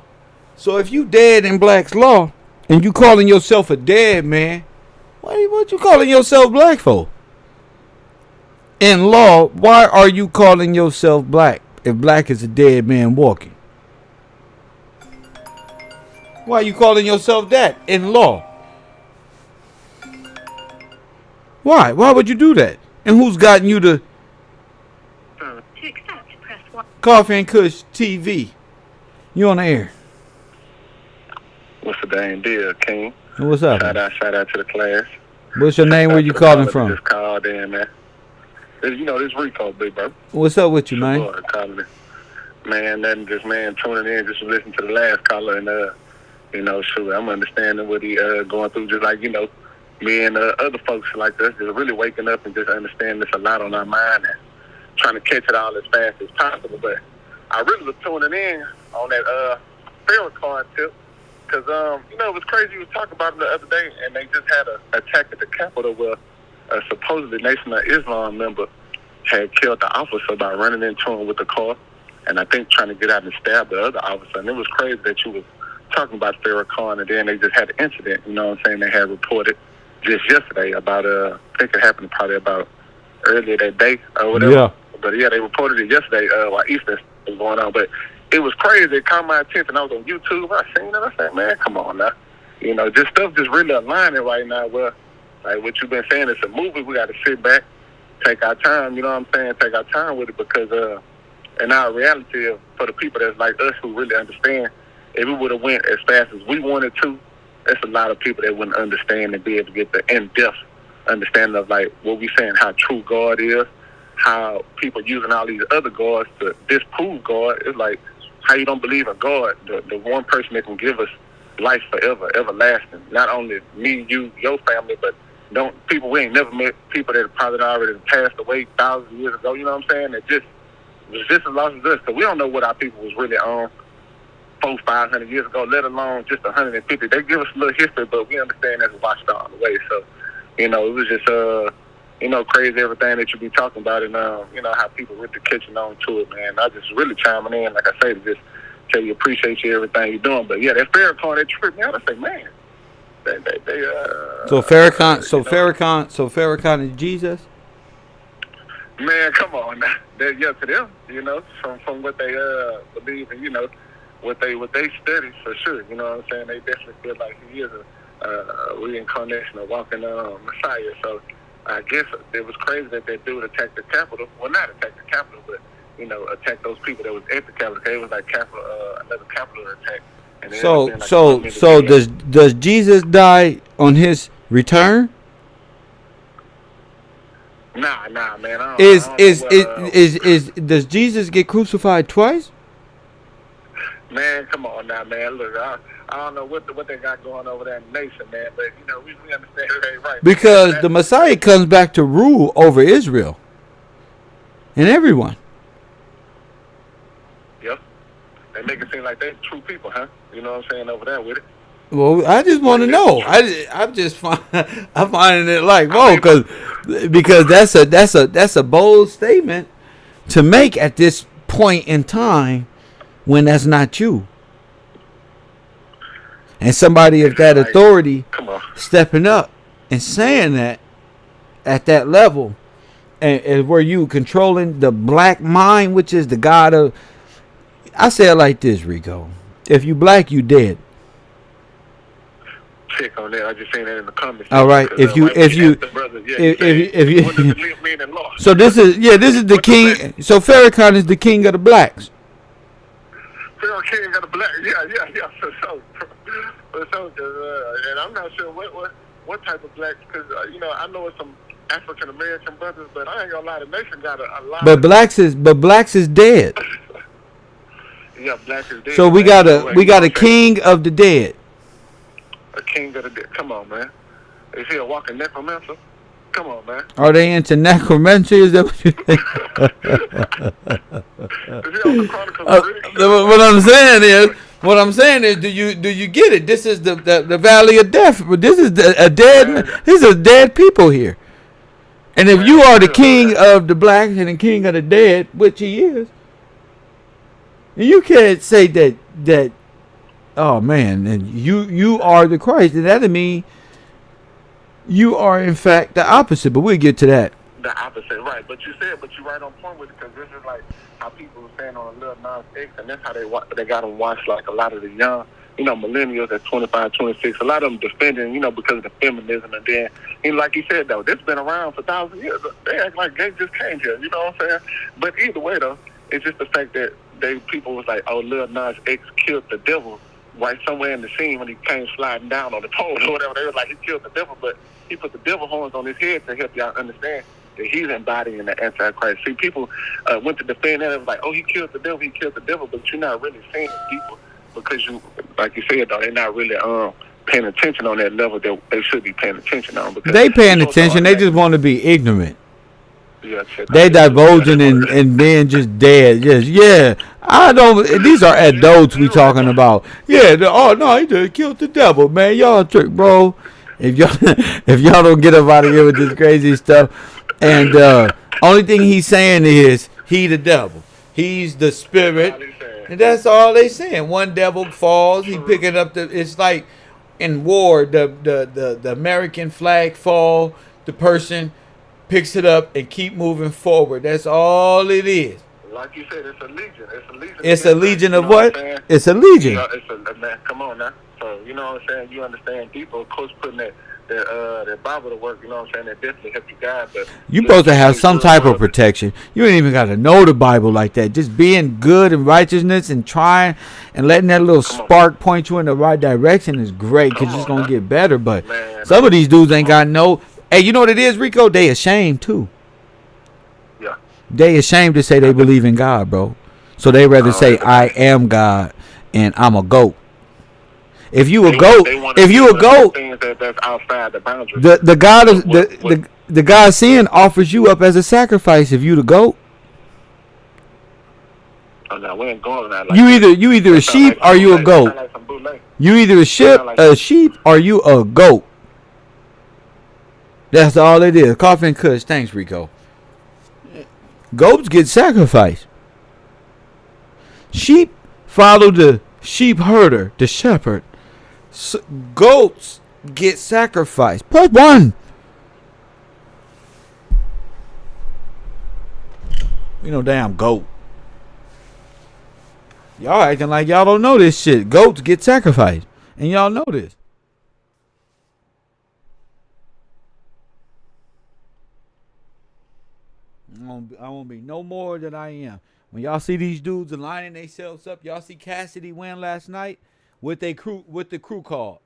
So if you dead in Black's Law and you calling yourself a dead man, what you calling yourself black for? In law, why are you calling yourself black if black is a dead man walking? Why are you calling yourself that in law? Why? Why would you do that? And who's gotten you to accept, press 1. Koffee and Kush TV? You on the air. What's the dang deal, King? What's up? Shout out to the class. What's your name? Where you For the calling caller that from? just called in, man. This Rico, big bro. What's up with you, Your man? boy calling in. Man, nothing, just, man, tuning in, just listening to the last caller, and, shoot, I'm understanding what he going through, just like, me and other folks like us, just really waking up and just understanding this a lot on our mind and trying to catch it all as fast as possible. But I really was tuning in on that Farrakhan tip, because, it was crazy. You was talking about them the other day, and they just had an attack at the Capitol where a supposedly Nation of Islam member had killed the officer by running into him with a car, and I think trying to get out and stab the other officer. And it was crazy that you was talking about Farrakhan, and then they just had an incident, you know what I'm saying, they had reported just yesterday about, I think it happened probably about earlier that day or whatever. Yeah. But yeah, they reported it yesterday while Easter was going on. But it was crazy. It caught my attention. I was on YouTube. I seen it. I said, man, come on now. Just stuff just really aligning right now where, like what you've been saying, it's a movie. We got to sit back, take our time, you know what I'm saying, take our time with it, because in our reality, for the people that's like us who really understand, if we would have went as fast as we wanted to, there's a lot of people that wouldn't understand and be able to get the in-depth understanding of like what we saying, how true God is, how people using all these other gods to disprove God. It's like how you don't believe in God, the one person that can give us life forever, everlasting. Not only me, you, your family, but we ain't never met people that probably already passed away thousands of years ago. You know what I'm saying? It just was just as lost as us, because we don't know what our people was really on 400-500 years ago, let alone just 150. They give us a little history, but we understand that's washed out on the way. So, it was just, crazy everything that you be talking about, and, how people really catching on to it, man. I just really chiming in, like I say, to just tell you appreciate you everything you're doing. But yeah, that Farrakhan, that tripped me out. I say, man, So Farrakhan is Jesus? Man, come on now. To them, from what they believe and, what they study, for sure. You know what I'm saying? They definitely feel like he is a reincarnation of walking Messiah. So I guess it was crazy that that dude attacked the Capitol. Well, not attack the Capitol, but attack those people that was at the Capitol. It was like another Capitol attack. And So does Jesus die on his return? Nah, man. I don't Does Jesus get crucified twice? Man, come on now, man. Look, I don't know what they got going over there in the nation, man, but we understand it ain't right. Because the Messiah comes back to rule over Israel and everyone. Yep. They make it seem like they're true people, huh? You know what I'm saying, over there with it. Well, I just want to know. I'm finding it like, whoa, because that's a bold statement to make at this point in time when that's not you. And somebody of that authority stepping up and saying that at that level, and where you controlling the black mind, which is the God of. I say it like this, Rico. If you black, you dead. Check on that. I just seen that in the comments. All right. If you so this is the king. So Farrakhan is the king of the blacks. Farrakhan got a black. Yeah. For sure. And I'm not sure what type of blacks, because I know it's some African American brothers, but I ain't gonna lie, the nation got a lot. But blacks is dead. Yeah, blacks is dead. So we got a king of the dead. A king of the dead. Come on, man. Is he a walking necromancer? Come on, man. Are they into necromancy? Is that what you think? What I'm saying is, do you get it? This is the valley of death. This is these are dead people here. And if you are the king of the blacks and the king of the dead, which he is, you can't say that. Oh man, and you are the Christ, and that'll mean you are in fact the opposite. But we'll get to that. The opposite, right? But you're right on point with it, because this is like how people were saying on a little Nas X, and that's how they got them watch like a lot of the young, millennials at 25, 26. A lot of them defending, because of the feminism, and then, like you said though, this has been around for thousands of years. They act like they just came here, you know what I'm saying? But either way though, it's just the fact that people was like, oh, Lil Nas X killed the devil right somewhere in the scene when he came sliding down on the pole or whatever. They were like, he killed the devil, but He put the devil horns on his head to help y'all understand that he's embodying the Antichrist. See, people went to defend that. It was like, oh, he killed the devil, but you're not really seeing people because you, like you said, though, they're not really paying attention on that level that they should be paying attention on. Because they paying attention. They just want to be ignorant. Yeah, they divulging and being just dead. Just I don't. These are adults we talking about. Yeah. Oh no, he just killed the devil, man. Y'all trick, bro. If y'all don't get up out of here with this crazy stuff, and only thing he's saying is he the devil. He's the spirit, and that's all they saying. One devil falls, he picking up the. It's like in war, the American flag fall, the person picks it up and keep moving forward. That's all it is. Like you said, it's a legion. It's a legion of what? It's a legion. Man, come on now. So you know what I'm saying. You understand deeper. Of course, putting that Bible to work. You know what I'm saying. That definitely help you guide. But you supposed to have some type of protection. You ain't even got to know the Bible like that. Just being good in righteousness and trying and letting that little spark point you in the right direction is great because it's gonna get better. But some of these dudes ain't got no. Hey, you know what it is, Rico? They ashamed too. Yeah. They ashamed to say they believe in God, bro. So they rather say I am God and I'm a goat. If you a goat, that's outside the boundaries. The God of the God sin offers you up as a sacrifice if you the goat. Oh, no, we ain't going like you either a sheep or you a goat. You either a sheep or you a goat. That's all it is. Koffee and Kush. Thanks, Rico. Goats get sacrificed. Sheep follow the sheep herder, the shepherd. Goats get sacrificed. Plus one. You know, damn goat. Y'all acting like y'all don't know this shit. Goats get sacrificed. And y'all know this. I won't be no more than I am. When y'all see these dudes aligning themselves up, y'all see Cassidy win last night with the crew called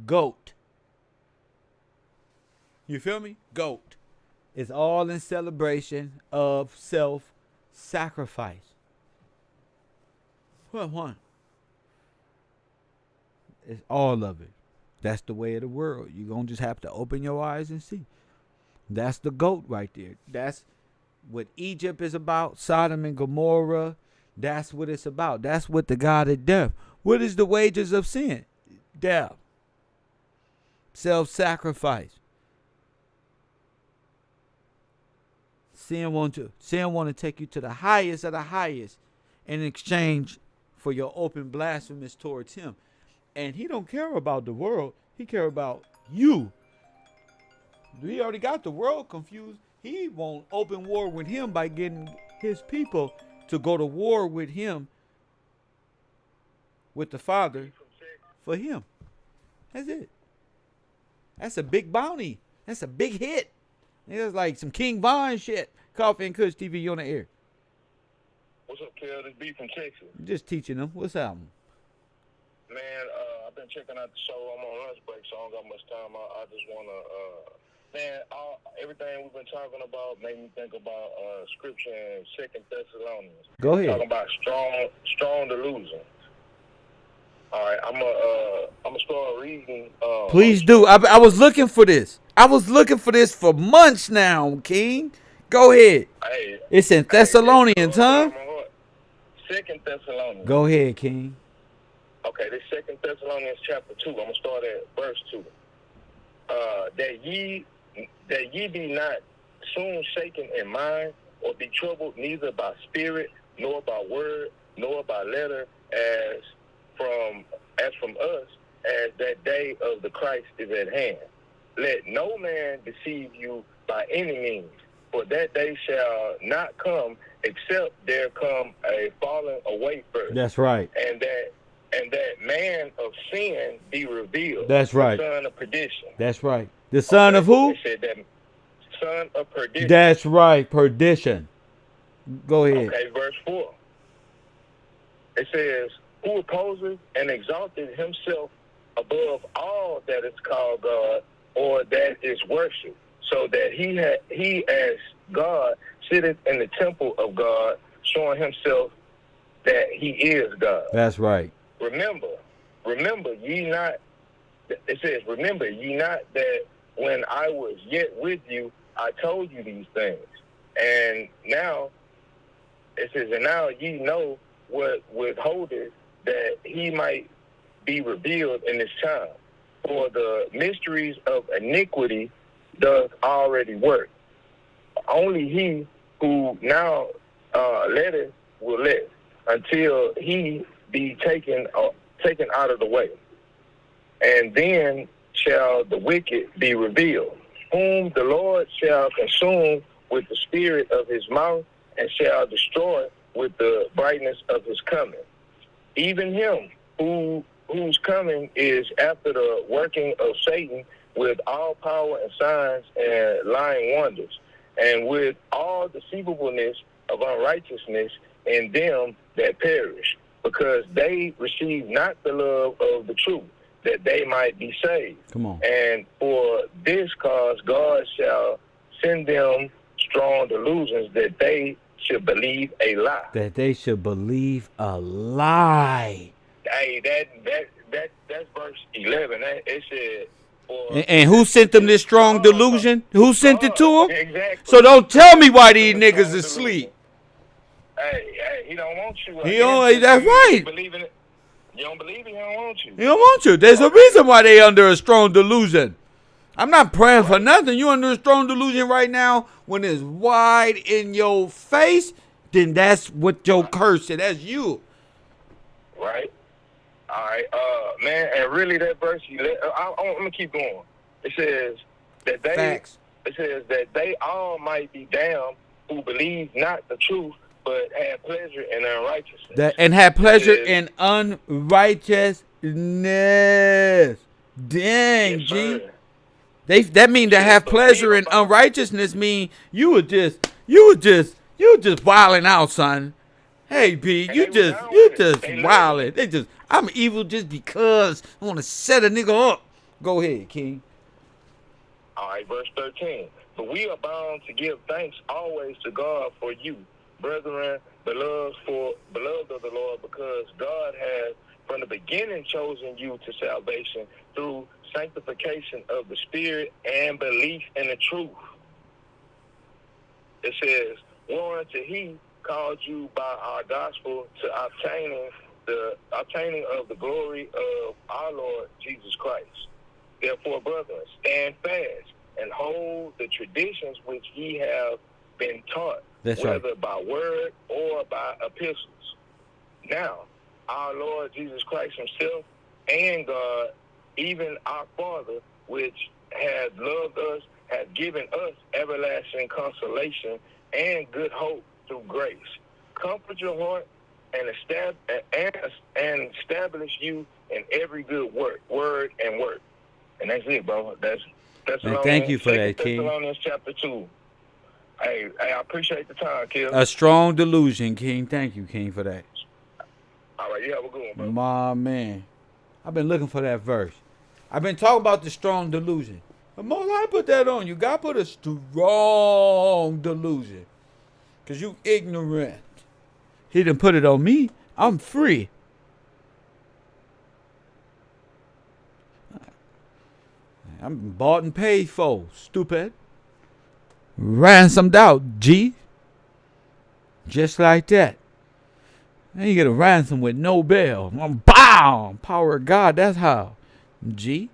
GOAT. You feel me? GOAT. It's all in celebration of self-sacrifice. What one? It's all of it. That's the way of the world. You're going to just have to open your eyes and see. That's the GOAT right there. That's what Egypt is about, Sodom and Gomorrah. That's what it's about. That's what the God of death. What is the wages of sin? Death. Self-sacrifice. Sin want to take you to the highest of the highest in exchange for your open blasphemous towards him. And he don't care about the world. He care about you. He already got the world confused. He won't open war with him by getting his people to go to war with him, with the Father, for him. That's it. That's a big bounty. That's a big hit. It's like some King Von shit. Koffee and Kush TV, you on the air. What's up, Kel? This B from Texas. Just teaching them. What's up? Man, I've been checking out the show. I'm on lunch break, so I don't got much time. I just want to... Man, everything we've been talking about made me think about scripture in 2 Thessalonians. Go ahead. Talking about strong delusions. All right, I'm gonna start reading. Please do. I was looking for this. I was looking for this for months now, King. Go ahead. Hey, it's in Thessalonians, huh? 2 Thessalonians. Go ahead, King. Okay, this 2 Thessalonians chapter 2. I'm gonna start at verse 2. That ye be not soon shaken in mind, or be troubled neither by spirit, nor by word, nor by letter, as from us, as that day of the Christ is at hand. Let no man deceive you by any means, for that day shall not come, except there come a falling away first. That's right. And that man of sin be revealed. That's right. The son of perdition. That's right. The son of who? It said that son of perdition. That's right. Perdition. Go ahead. Okay, verse 4. It says, who opposes and exalted himself above all that is called God or that is worship, so that he as God sitteth in the temple of God, showing himself that he is God. That's right. Remember ye not, it says, remember ye not that when I was yet with you, I told you these things. And now, it says, and now ye know what withholdeth, that he might be revealed in this time. For the mysteries of iniquity doth already work. Only he who now letteth will let, until he be taken out of the way. And then shall the wicked be revealed, whom the Lord shall consume with the spirit of his mouth, and shall destroy with the brightness of his coming. Even him whose coming is after the working of Satan, with all power and signs and lying wonders, and with all deceivableness of unrighteousness in them that perish, because they receive not the love of the truth, that they might be saved. Come on. And for this cause God shall send them strong delusions, that they should believe a lie. That they should believe a lie. Hey, that's verse 11. It said, And who sent them this strong delusion? Who sent it to them? Exactly. So don't tell me why these niggas is asleep. Hey, he don't want you. He don't. That's right. You don't believe it, he don't want you. He don't want you. There's a reason why they under a strong delusion. I'm not praying for nothing. You under a strong delusion right now when it's wide in your face, then that's what your curse is. That's you. Right. All right. Man, and really that verse, I'm going to keep going. It says that Facts. It says that they all might be damned who believe not the truth, but had pleasure in unrighteousness. And had pleasure in unrighteousness. Dang, Yes, G. sir. That mean to have pleasure in unrighteousness mean you were just wilding out, son. Hey, B, you just wilding. I'm evil just because I want to set a nigga up. Go ahead, King. All right, verse 13. But we are bound to give thanks always to God for you, brethren, beloved of the Lord, because God has from the beginning chosen you to salvation through sanctification of the Spirit and belief in the truth. It says, whereunto he called you by our gospel to obtaining of the glory of our Lord Jesus Christ. Therefore, brethren, stand fast and hold the traditions which ye have been taught, whether by word or by epistles. Now, our Lord Jesus Christ himself and God, even our Father, which has loved us, has given us everlasting consolation and good hope through grace. Comfort your heart and establish you in every good word and work. And that's it, bro. That's thank you for that, King. Thessalonians chapter 2. Hey, I appreciate the time, Kid. A strong delusion, King. Thank you, King, for that. All right, you have a good one, bro. My man. I've been looking for that verse. I've been talking about the strong delusion. But most I put that on you. God put a strong delusion. Because you ignorant. He didn't put it on me. I'm free. I'm bought and paid for. Stupid. Ransomed out, G. Just like that. Then you get a ransom with no bail. Bow! Power of God, that's how. G.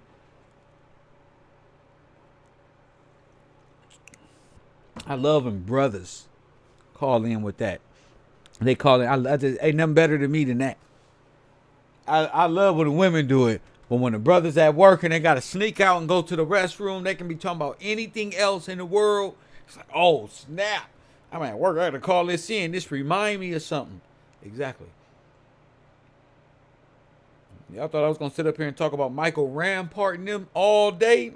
I love when brothers call in with that. They call it, I just, ain't nothing better to me than that. I love when the women do it. But when the brothers at work and they got to sneak out and go to the restroom, they can be talking about anything else in the world. It's like, oh, snap. I'm at work. I got to call this in. This remind me of something. Exactly. Y'all thought I was going to sit up here and talk about Michael Rampart and them all day?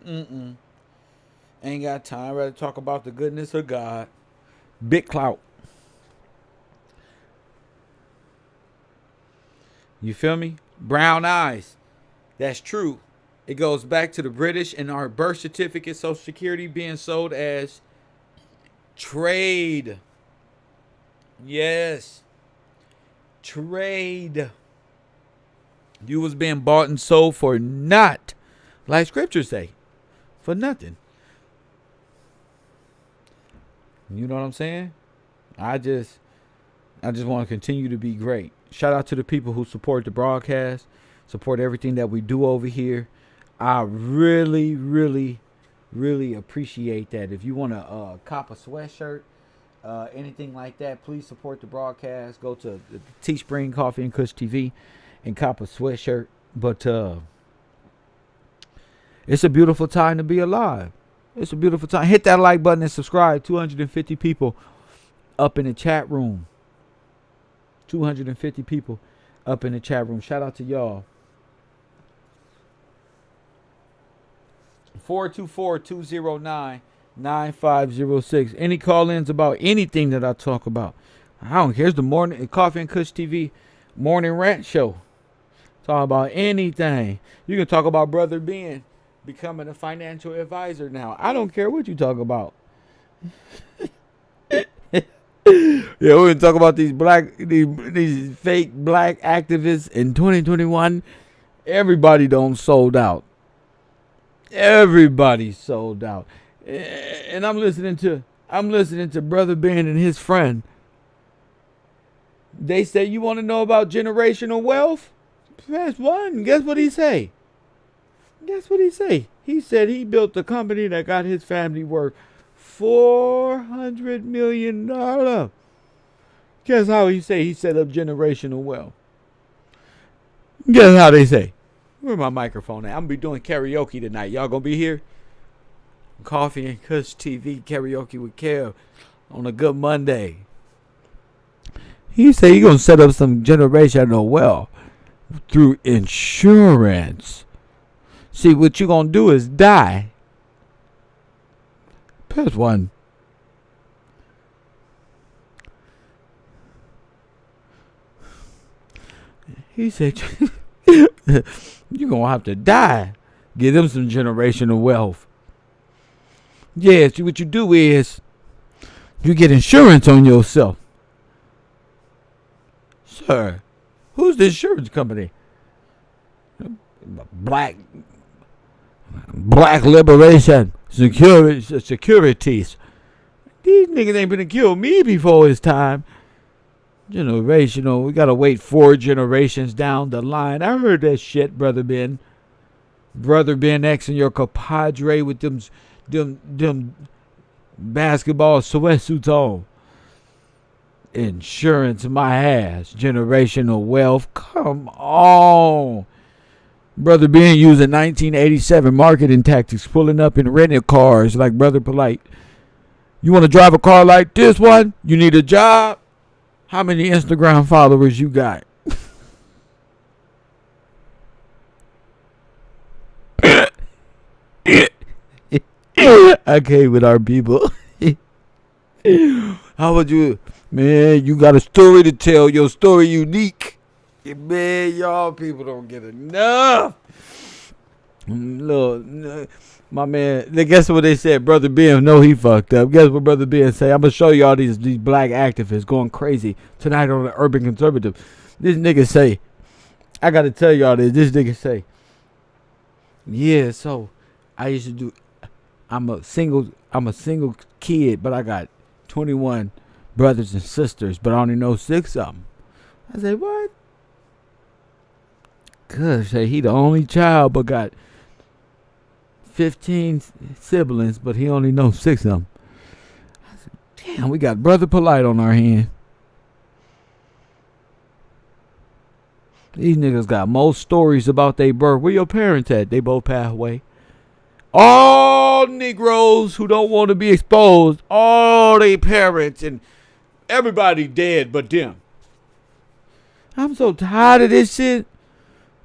Ain't got time. I'd rather talk about the goodness of God. Big clout. You feel me? Brown eyes. That's true. It goes back to the British and our birth certificate, Social Security being sold as trade. Yes. Trade. You was being bought and sold for not, like scriptures say, for nothing. You know what I'm saying? I just want to continue to be great. Shout out to the people who support the broadcast, support everything that we do over here. I really, really, really appreciate that. If you want to cop a sweatshirt, anything like that, please support the broadcast. Go to Teespring, Coffee and Kush TV and cop a sweatshirt. But it's a beautiful time to be alive. It's a beautiful time. Hit that like button and subscribe. 250 people up in the chat room. 250 people up in the chat room. Shout out to y'all. 424-209-9506. Any call-ins about anything that I talk about? I don't care. It's the morning Coffee and Kush TV morning rant show. Talk about anything. You can talk about Brother Ben becoming a financial advisor now. I don't care what you talk about. Yeah, we're gonna talk about these fake black activists in 2021. Everybody don't sold out. Everybody sold out. And I'm listening to Brother Ben and his friend. They say, you want to know about generational wealth? Press one. Guess what he say? Guess what he say? He said he built a company that got his family worth $400 million. Guess how he say he set up generational wealth? Guess how they say? Where's my microphone at? I'm going to be doing karaoke tonight. Y'all going to be here? Coffee and Kush TV karaoke with Kev on a good Monday. He said he going to set up some generational wealth through insurance. See, what you going to do is die. Press one. He said, you're going to have to die. Give them some generational wealth. Yeah, see, what you do is you get insurance on yourself. Sir, who's the insurance company? Black Liberation Securities. These niggas ain't been kill me before his time. Generational. We gotta wait 4 generations down the line. I heard that shit, Brother Ben. Brother Ben X and your compadre with them basketball sweatsuits on. Insurance, my ass. Generational wealth. Come on. Brother Ben using 1987 marketing tactics, pulling up in rented cars like Brother Polite. You want to drive a car like this one? You need a job? How many Instagram followers you got? Okay, with our people. How would you, man? You got a story to tell. Your story unique. Man, y'all people don't get enough. Look, my man. Guess what they said? Brother Ben, no, he fucked up. Guess what Brother Ben say? I'm gonna show y'all these black activists going crazy tonight on the Urban Conservative. This nigga say, I gotta tell y'all this. This nigga say, yeah. So I used to do. I'm a single kid, but I got 21 brothers and sisters, but I only know 6 of them. I say, what? Kush say he the only child, but got 15 siblings, but he only knows 6 of them. I said, damn, we got Brother Polite on our hand. These niggas got most stories about their birth. Where your parents at? They both passed away. All Negroes who don't want to be exposed, all their parents and everybody dead but them. I'm so tired of this shit.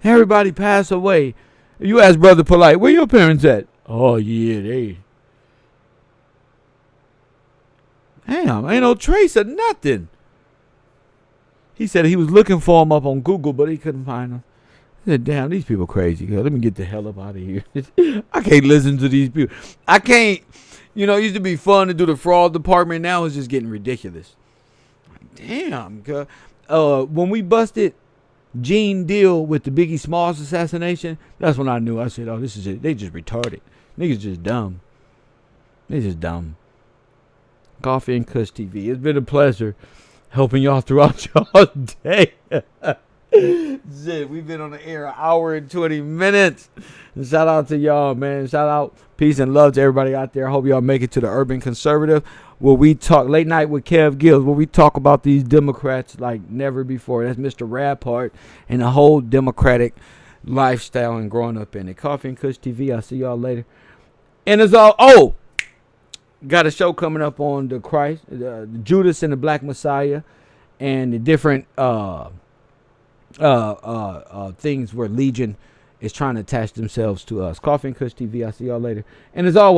Everybody passed away. You ask Brother Polite, where your parents at? Oh, yeah, they. Damn, ain't no trace of nothing. He said he was looking for them up on Google, but he couldn't find them. said, damn, these people crazy. Let me get the hell up out of here. I can't listen to these people. I can't. You know, it used to be fun to do the fraud department. Now it's just getting ridiculous. Damn. When we busted Gene Deal with the Biggie Smalls assassination, that's when I knew. I said, oh, this is it. They just retarded. Niggas just dumb. They just dumb. Koffee and Kush TV. It's been a pleasure helping y'all throughout y'all day. Shit, we've been on the air an hour and 20 minutes. And shout out to y'all, man. Shout out, peace and love to everybody out there. I hope y'all make it to the Urban Conservative, where we talk late night with Kev Gills, where we talk about these Democrats like never before. That's Mr. Rappart and the whole Democratic lifestyle and growing up in it. Koffee and Kush TV. I'll see y'all later. And as all, got a show coming up on the Christ, Judas and the Black Messiah, and the different things where Legion is trying to attach themselves to us. Koffee and Kush TV. I'll see y'all later. And as always,